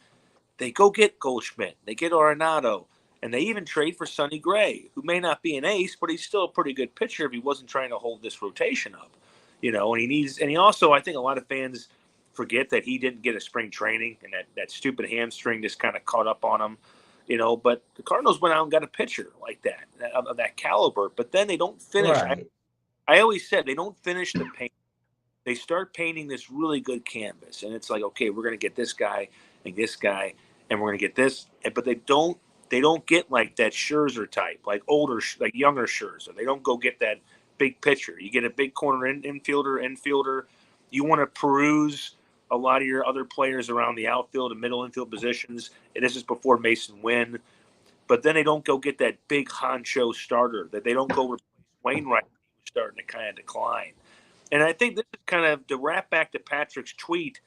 go get Goldschmidt, they get Arenado, and they even trade for Sonny Gray, who may not be an ace, but he's still a pretty good pitcher if he wasn't trying to hold this rotation up, and he also, I think a lot of fans forget that he didn't get a spring training, and that stupid hamstring just kind of caught up on him, but the Cardinals went out and got a pitcher like that, of that caliber, but then they don't finish. Right. I always said they don't finish the paint. They start painting this really good canvas, and it's like, okay, we're going to get this guy and this guy, and we're going to get this, but they don't get like that Scherzer type, like younger Scherzer. They don't go get that big pitcher. You get a big corner infielder. You want to peruse a lot of your other players around the outfield and middle infield positions. And this is before Mason Wynn. But then they don't go get that big honcho starter. That they don't go replace Wainwright, who's starting to kind of decline. And I think this is kind of to wrap back to Patrick's tweet.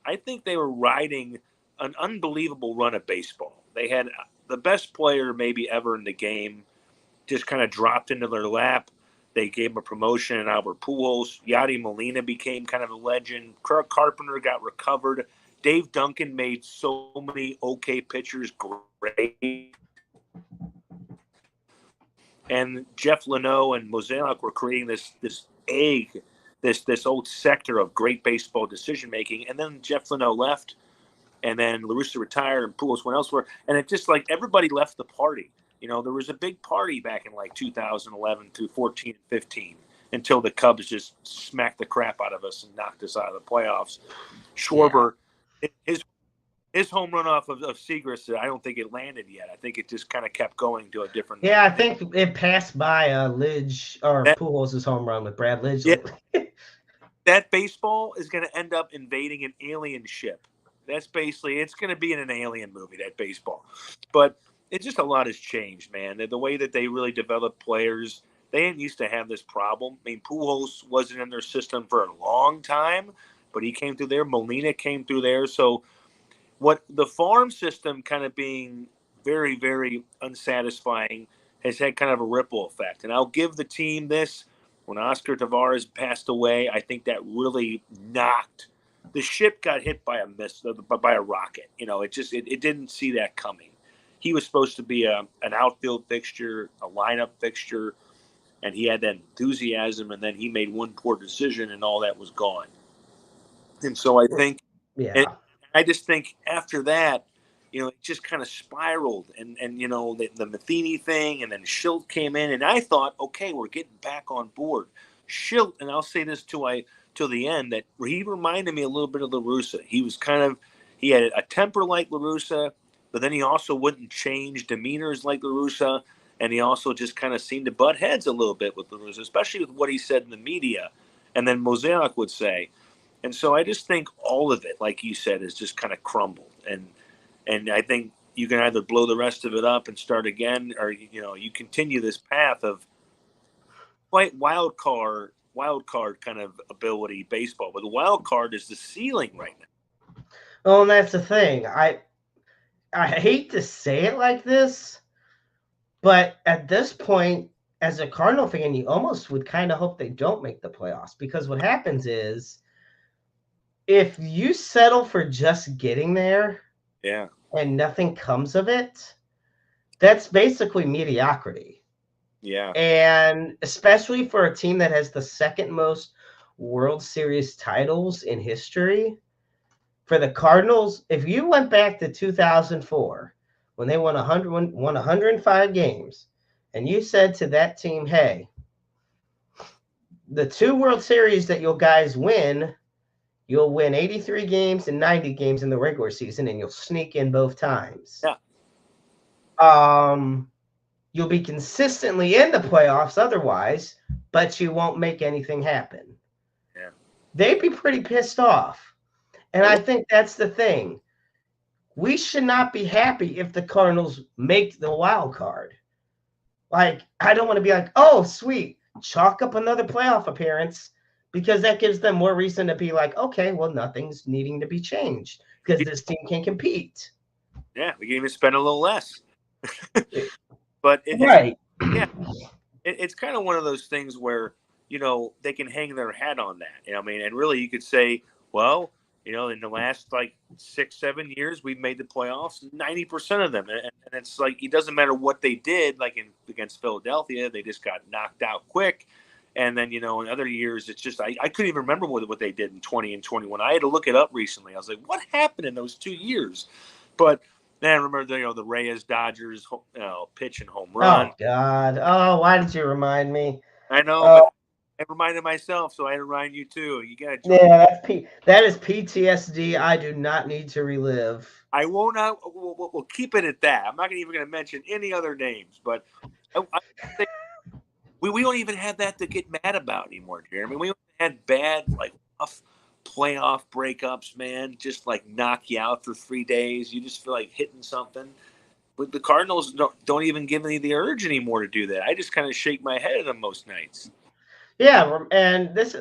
I think they were riding an unbelievable run of baseball. They had the best player maybe ever in the game just kind of dropped into their lap. They gave him a promotion in Albert Pujols. Yadi Molina became kind of a legend. Kirk Carpenter got recovered. Dave Duncan made so many okay pitchers great. And Jeff Leno and Mozeliak were creating this old sector of great baseball decision making. And then Jeff Leno left, and then La Russa retired, and Pujols went elsewhere. And it just like everybody left the party. You know, there was a big party back in like 2011 through 14 and 15 until the Cubs just smacked the crap out of us and knocked us out of the playoffs. Schwarber, his home run off of Seagrass, I don't think it landed yet. I think it just kind of kept going to a different. Yeah, I think it passed by Lidge or Pujols' home run with Brad Lidge. Yeah, that baseball is going to end up invading an alien ship. That's basically, it's going to be in an alien movie, that baseball. But it's just a lot has changed, man. The way that they really develop players, they didn't used to have this problem. I mean, Pujols wasn't in their system for a long time, but he came through there. Molina came through there. So what the farm system kind of being very, very unsatisfying has had kind of a ripple effect. And I'll give the team this. When Oscar Tavares passed away, I think that really knocked the ship. Got hit by a rocket. You know, it didn't see that coming. He was supposed to be an outfield fixture, a lineup fixture, and he had that enthusiasm, and then he made one poor decision, and all that was gone. And so I think, I just think after that, you know, it just kind of spiraled, and you know, the Matheny thing, and then Schilt came in, and I thought, okay, we're getting back on board. Schilt, and I'll say this till the end, that he reminded me a little bit of La Russa. He had a temper like La Russa, but then he also wouldn't change demeanors like La Russa, and he also just kind of seemed to butt heads a little bit with La Russa, especially with what he said in the media, and then Mozeliak would say. And so I just think all of it, like you said, has just kind of crumbled. And I think you can either blow the rest of it up and start again, or you continue this path of quite wild card kind of ability baseball. But the wild card is the ceiling right now. Oh, and that's the thing. I hate to say it like this, but at this point, as a Cardinal fan, you almost would kind of hope they don't make the playoffs, because what happens is if you settle for just getting there, and nothing comes of it, that's basically mediocrity. Yeah. And especially for a team that has the second most World Series titles in history, for the Cardinals, if you went back to 2004 when they won 105 games, and you said to that team, hey, the 2 World Series that you guys win, you'll win 83 games and 90 games in the regular season, and you'll sneak in both times. Yeah. You'll be consistently in the playoffs otherwise, but you won't make anything happen. Yeah. They'd be pretty pissed off. And I think that's the thing. We should not be happy if the Cardinals make the wild card. Like, I don't want to be like, oh, sweet, chalk up another playoff appearance, because that gives them more reason to be like, okay, well, nothing's needing to be changed because this team can compete. Yeah, we can even spend a little less. But it's kind of one of those things where, they can hang their hat on that. And really you could say, well, in the last 6-7 years, we've made the playoffs 90% of them. And it's like, it doesn't matter what they did, against Philadelphia, they just got knocked out quick. And then, in other years, it's just, I couldn't even remember what they did in 20 and 21. I had to look it up recently. I was like, what happened in those 2 years? But then I remember, the Reyes Dodgers pitch and home run. Oh, God. Oh, why did you remind me? I know, but I reminded myself, so I had to remind you too. You got to. Yeah, that is PTSD I do not need to relive. I won't. We'll keep it at that. I'm not even going to mention any other names, but I think we don't even have that to get mad about anymore, Jeremy. We had bad, like, tough playoff breakups, man. Just like knock you out for 3 days. You just feel like hitting something. But the Cardinals don't even give me the urge anymore to do that. I just kind of shake my head at them most nights. Yeah, and this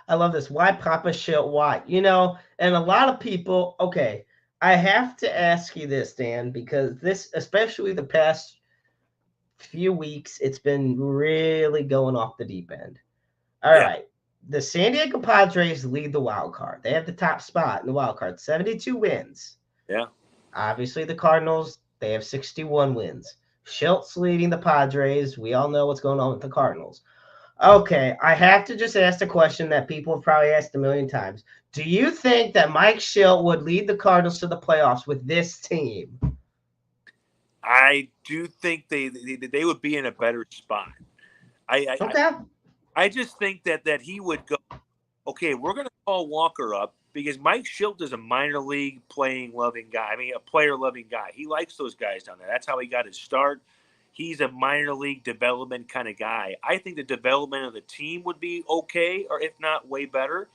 I love this. Why Papa Schilt? Why? And a lot of people. Okay, I have to ask you this, Dan, because this, especially the past few weeks, it's been really going off the deep end. All Yeah. right. The San Diego Padres lead the wild card. They have the top spot in the wild card, 72 wins. Yeah. Obviously, the Cardinals, they have 61 wins. Schilt's leading the Padres. We all know what's going on with the Cardinals. Okay, I have to just ask the question that people have probably asked a million times. Do you think that Mike Schilt would lead the Cardinals to the playoffs with this team? I do think they would be in a better spot. I just think that he would go, okay, we're going to call Walker up because Mike Schilt is a minor league playing loving guy. I mean, a player loving guy. He likes those guys down there. That's how he got his start. He's a minor league development kind of guy. I think the development of the team would be okay, or if not, way better.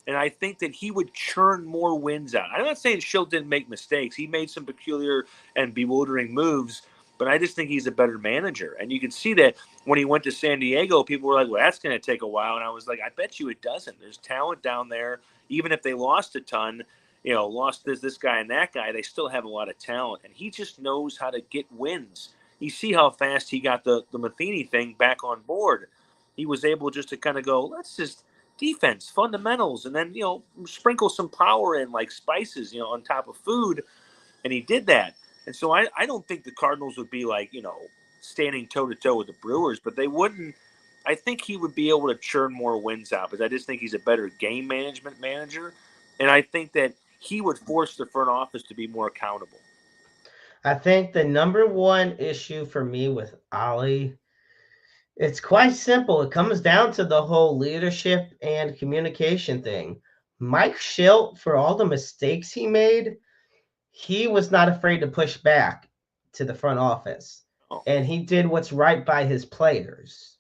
And I think that he would churn more wins out. I'm not saying Schilt didn't make mistakes. He made some peculiar and bewildering moves, but I just think he's a better manager. And you can see that when he went to San Diego, people were like, well, that's going to take a while. And I was like, I bet you it doesn't. There's talent down there. Even if they lost a ton, lost this guy and that guy, they still have a lot of talent. And he just knows how to get wins. You see how fast he got the Matheny thing back on board. He was able just to kind of go, let's just defense, fundamentals, and then, sprinkle some power in like spices, on top of food. And he did that. And so I don't think the Cardinals would be like, standing toe-to-toe with the Brewers, but they wouldn't. I think he would be able to churn more wins out because I just think he's a better game management manager. And I think that he would force the front office to be more accountable. I think the number one issue for me with Ollie, it's quite simple. It comes down to the whole leadership and communication thing. Mike Schilt, for all the mistakes he made, he was not afraid to push back to the front office. Oh. And he did what's right by his players,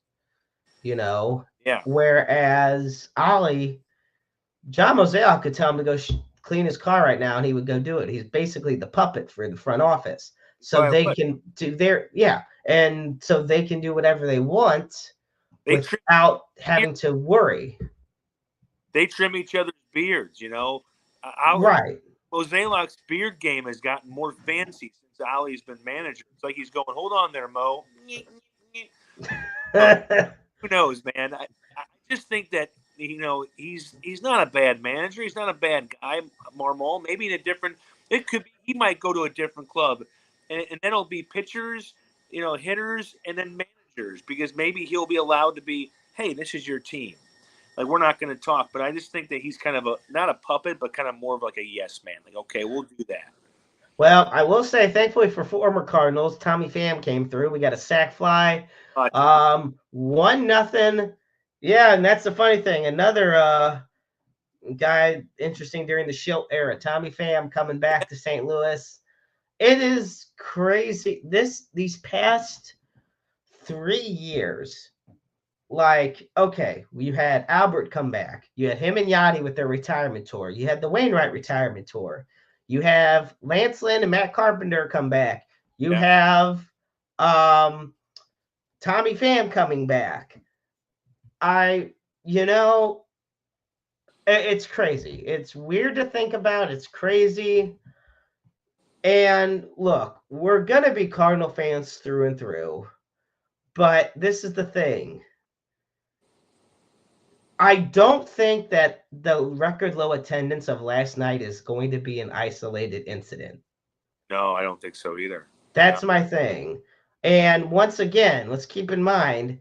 Yeah. Whereas Ollie, John Moselle could tell him to go clean his car right now, and he would go do it. He's basically the puppet for the front office. So they can do and so they can do whatever they want without having to worry. They trim each other's beards, Right. Moselak's beard game has gotten more fancy since Ollie's been manager. It's like he's going, hold on there, Mo. Who knows, man? I just think that he's not a bad manager. He's not a bad guy, Marmol. Maybe in a different. It could be he might go to a different club, and then it'll be pitchers, hitters, and then managers because maybe he'll be allowed to be. Hey, this is your team. Like, we're not going to talk, but I just think that he's kind of not a puppet, but kind of more of like a yes man. Like, okay, we'll do that. Well, I will say, thankfully for former Cardinals, Tommy Pham came through. We got a sac fly. 1-0. Yeah, and that's the funny thing. Another guy interesting during the Schilt era, Tommy Pham coming back to St. Louis. It is crazy. These past 3 years, like, okay, you had Albert come back. You had him and Yachty with their retirement tour. You had the Wainwright retirement tour. You have Lance Lynn and Matt Carpenter come back. You have Tommy Pham coming back. It's crazy. It's weird to think about. It's crazy. And look, we're going to be Cardinal fans through and through. But this is the thing. I don't think that the record low attendance of last night is going to be an isolated incident. No, I don't think so either. That's my thing. And once again, let's keep in mind,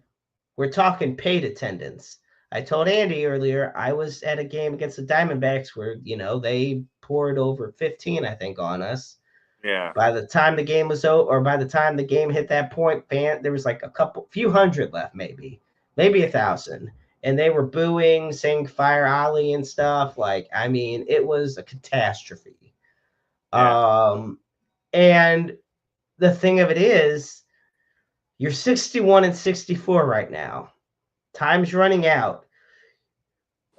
we're talking paid attendance. I told Andy earlier, I was at a game against the Diamondbacks where, they poured over 15, I think, on us. Yeah. By the time the game was over, or by the time the game hit that point, there was like few hundred left, maybe 1,000. And they were booing, saying fire Ollie and stuff. Like, I mean, it was a catastrophe. Yeah. And the thing of it is, You're 61-64 right now. Time's running out.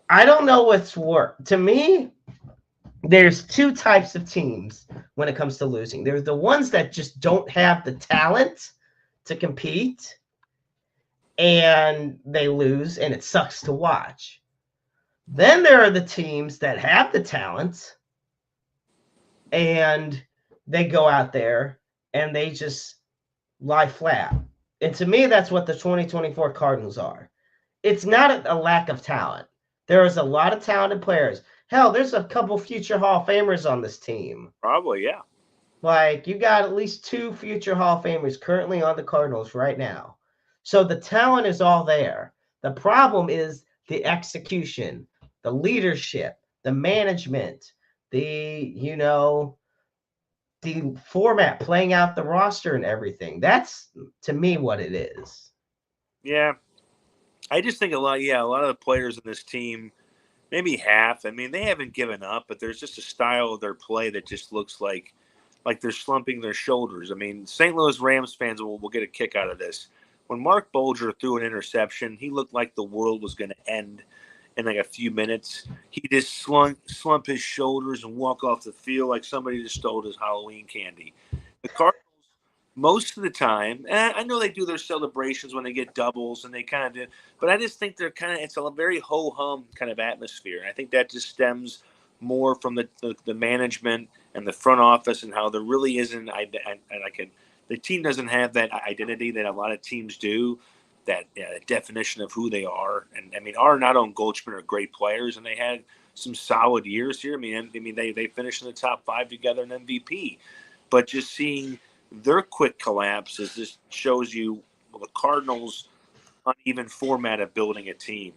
I don't know what's worse. To me, there's two types of teams when it comes to losing. There's the ones that just don't have the talent to compete, and they lose, and it sucks to watch. Then there are the teams that have the talent, and they go out there and they just lie flat. And to me, that's what the 2024 Cardinals are. It's not a lack of talent. There is a lot of talented players. Hell, there's a couple future Hall of Famers on this team. Probably, yeah. Like, you got at least 2 future Hall of Famers currently on the Cardinals right now. So the talent is all there. The problem is the execution, the leadership, the management, the format, playing out the roster and everything. That's, to me, what it is. Yeah. I just think a lot of the players in this team, maybe half, I mean, they haven't given up, but there's just a style of their play that just looks like they're slumping their shoulders. I mean, St. Louis Rams fans will get a kick out of this. When Mark Bolger threw an interception, he looked like the world was going to end in like a few minutes. He just slump his shoulders and walk off the field like somebody just stole his Halloween candy. The Cardinals, most of the time, and I know they do their celebrations when they get doubles and they kind of do, but I just think it's a very ho-hum kind of atmosphere. And I think that just stems more from the management and the front office, and how there really isn't, the team doesn't have that identity that a lot of teams do, that definition of who they are. And I mean, Arenado and Goldschmidt are great players, and they had some solid years here. I mean, they finished in the top 5 together in MVP, but just seeing their quick collapses just shows you the Cardinals' uneven format of building a team.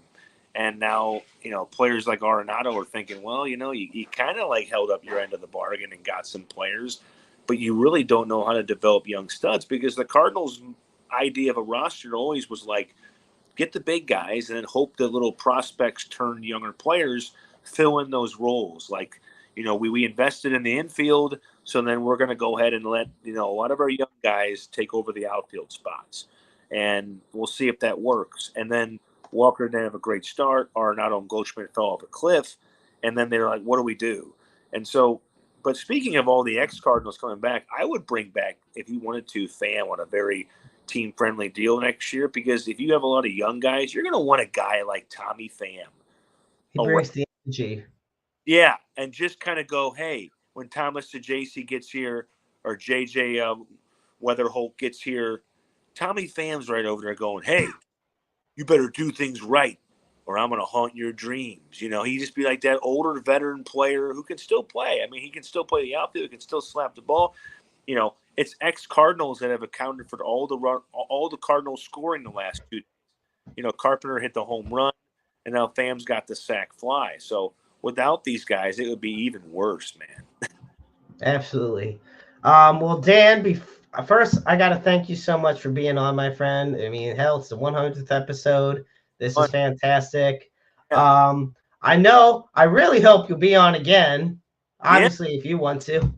And now, players like Arenado are thinking, well, you kind of like held up your end of the bargain and got some players, but you really don't know how to develop young studs, because the Cardinals' idea of a roster always was like, get the big guys and then hope the little prospects turn younger players fill in those roles. Like, we invested in the infield, so then we're going to go ahead and let, a lot of our young guys take over the outfield spots. And we'll see if that works. And then Walker didn't have a great start. Arenado and Goldschmidt fell off a cliff. And then they're like, what do we do? And so, but speaking of all the ex-Cardinals coming back, I would bring back, if you wanted to, Pham on a very team-friendly deal next year, because if you have a lot of young guys, you're going to want a guy like Tommy Pham. He brings the energy. Yeah, and just kind of go, hey, when Thomas DeJacy gets here, or J.J. Weatherholt gets here, Tommy Pham's right over there going, hey, you better do things right, or I'm going to haunt your dreams. He'd just be like that older veteran player who can still play. I mean, he can still play the outfield, he can still slap the ball. It's ex-Cardinals that have accounted for all the Cardinals scoring the last 2 days. Carpenter hit the home run, and now Pham's got the sac fly. So without these guys, it would be even worse, man. Absolutely. Well, Dan, first, I got to thank you so much for being on, my friend. I mean, hell, it's the 100th episode. This is fantastic. Yeah. I really hope you'll be on again, obviously, if you want to.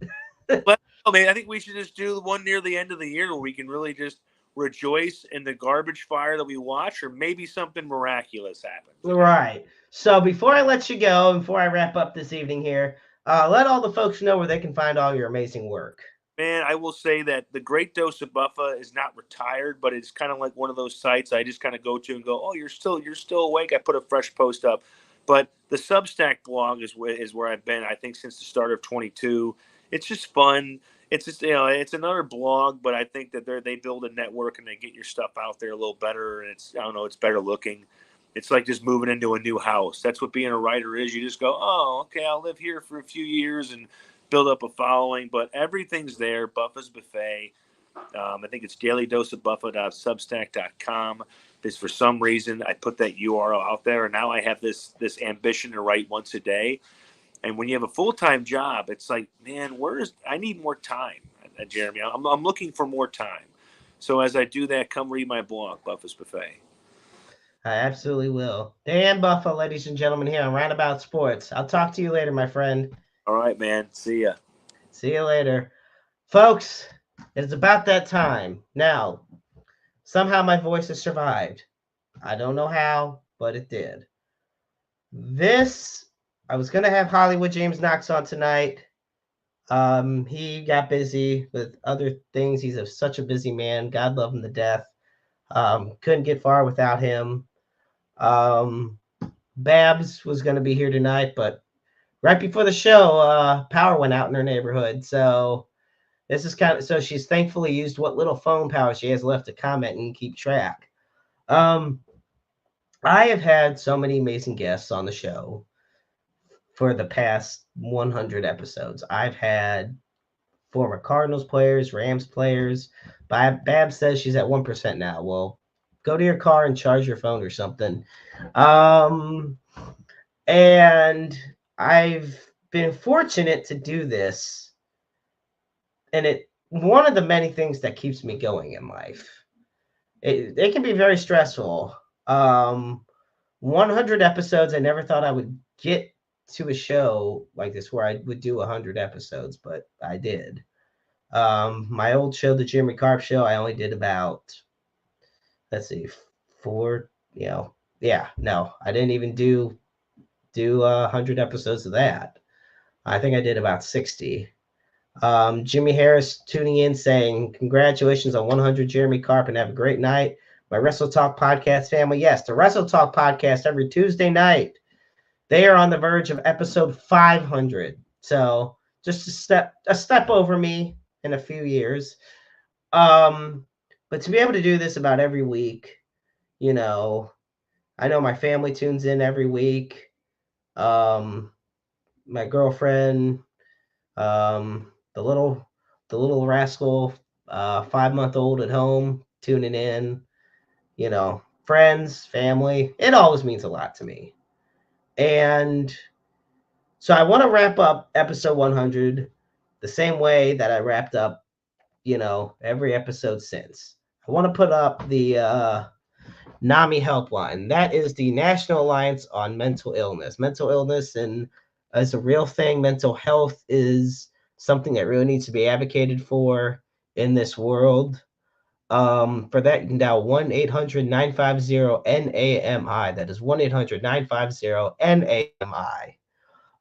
But, man, I think we should just do one near the end of the year where we can really just rejoice in the garbage fire that we watch, or maybe something miraculous happens. Right. So before I let you go, before I wrap up this evening here, let all the folks know where they can find all your amazing work. Man, I will say that the Great Dose of Buffa is not retired, but it's kind of like one of those sites I just kind of go to and go, oh, you're still awake. I put a fresh post up. But the Substack blog is where I've been, I think, since the start of 22. It's just fun. It's just, it's another blog, but I think that they build a network and they get your stuff out there a little better. And it's better looking. It's like just moving into a new house. That's what being a writer is. You just go, oh, okay, I'll live here for a few years and build up a following. But everything's there. Buffa's Buffet. I think it's dailydoseofbuffa.substack.com. Because for some reason I put that URL out there, and now I have this ambition to write once a day. And when you have a full-time job, it's like, man, I need more time, Jeremy. I'm looking for more time. So as I do that, come read my blog, Buffa's Buffet. I absolutely will. Dan Buffa, ladies and gentlemen, here on Roundabout Sports. I'll talk to you later, my friend. All right, man. See ya. See you later. Folks, it's about that time. Now, Somehow my voice has survived. I don't know how, but it did. I was going to have Hollywood James Knox on tonight. He got busy with other things. He's such a busy man. God love him to death. Couldn't get far without him. Babs was going to be here tonight, but right before the show, power went out in her neighborhood. So this is so she's thankfully used what little phone power she has left to comment and keep track. I have had so many amazing guests on the show for the past 100 episodes. I've had former Cardinals players, Rams players. Bab says she's at 1% now. Well, go to your car and charge your phone or something. And I've been fortunate to do this. And one of the many things that keeps me going in life. It can be very stressful. 100 episodes, I never thought I would get to a show like this where I would do 100 episodes, but I did. My old show, the Jeremy Carp Show, I only did about, let's see, 4, I didn't even do 100 episodes of that. I think I did about 60. Jimmy Harris tuning in saying, congratulations on 100, Jeremy Carp, and have a great night. My Wrestle Talk podcast family. Yes, the Wrestle Talk podcast every Tuesday night. They are on the verge of episode 500. So just a step over me in a few years. But to be able to do this about every week, I know my family tunes in every week. My girlfriend, the little rascal, 5-month-old at home tuning in, friends, family. It always means a lot to me. And so I want to wrap up episode 100 the same way that I wrapped up, every episode since. I want to put up the NAMI helpline. That is the National Alliance on Mental Illness. Mental illness is a real thing. Mental health is something that really needs to be advocated for in this world. For that, you can dial 1-800-950-NAMI. That is 1-800-950-NAMI.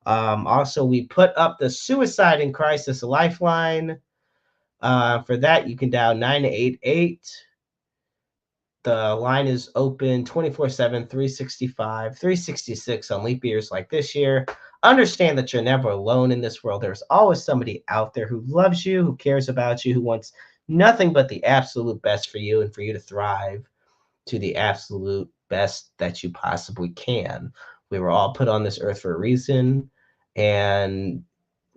Also, we put up the Suicide and Crisis Lifeline. For that, you can dial 988. The line is open 24/7, 365, 366 on leap years like this year. Understand that you're never alone in this world. There's always somebody out there who loves you, who cares about you, who wants nothing but the absolute best for you and for you to thrive to the absolute best that you possibly can. We were all put on this earth for a reason, and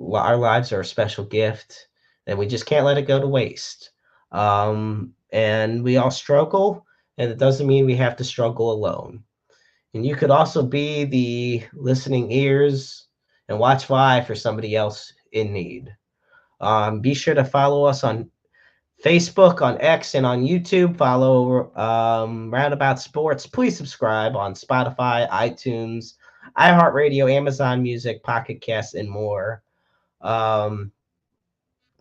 our lives are a special gift, and we just can't let it go to waste. And we all struggle, and it doesn't mean we have to struggle alone. And you could also be the listening ears and watch live for somebody else in need. Be sure to follow us on Facebook, on X, and on YouTube. Follow Roundabout Sports. Please subscribe on Spotify, iTunes, iHeartRadio, Amazon Music, Pocket Casts, and more.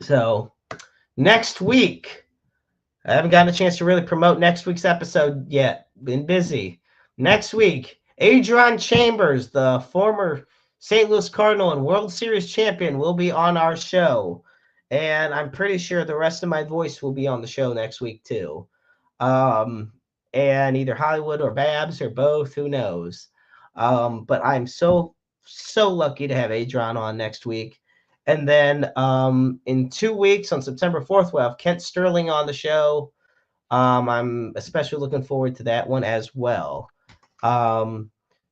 So next week, I haven't gotten a chance to really promote next week's episode yet. Been busy. Next week, Adron Chambers, the former St. Louis Cardinal and World Series champion, will be on our show. And I'm pretty sure the rest of my voice will be on the show next week too. And either Hollywood or Babs or both, who knows. But I'm so lucky to have Adron on next week. And then in 2 weeks, on September 4th, we'll have Kent Sterling on the show. I'm especially looking forward to that one as well.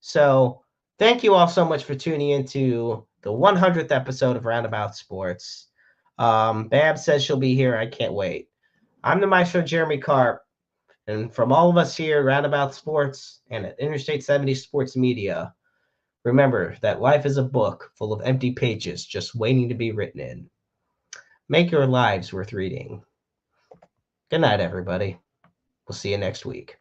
So thank you all so much for tuning into the 100th episode of Roundabout Sports. Bab says she'll be here. I can't wait. I'm the Maestro Jeremy Carp. And from all of us here at Roundabout Sports and at Interstate 70 Sports Media, remember that life is a book full of empty pages just waiting to be written in. Make your lives worth reading. Good night, everybody. We'll see you next week.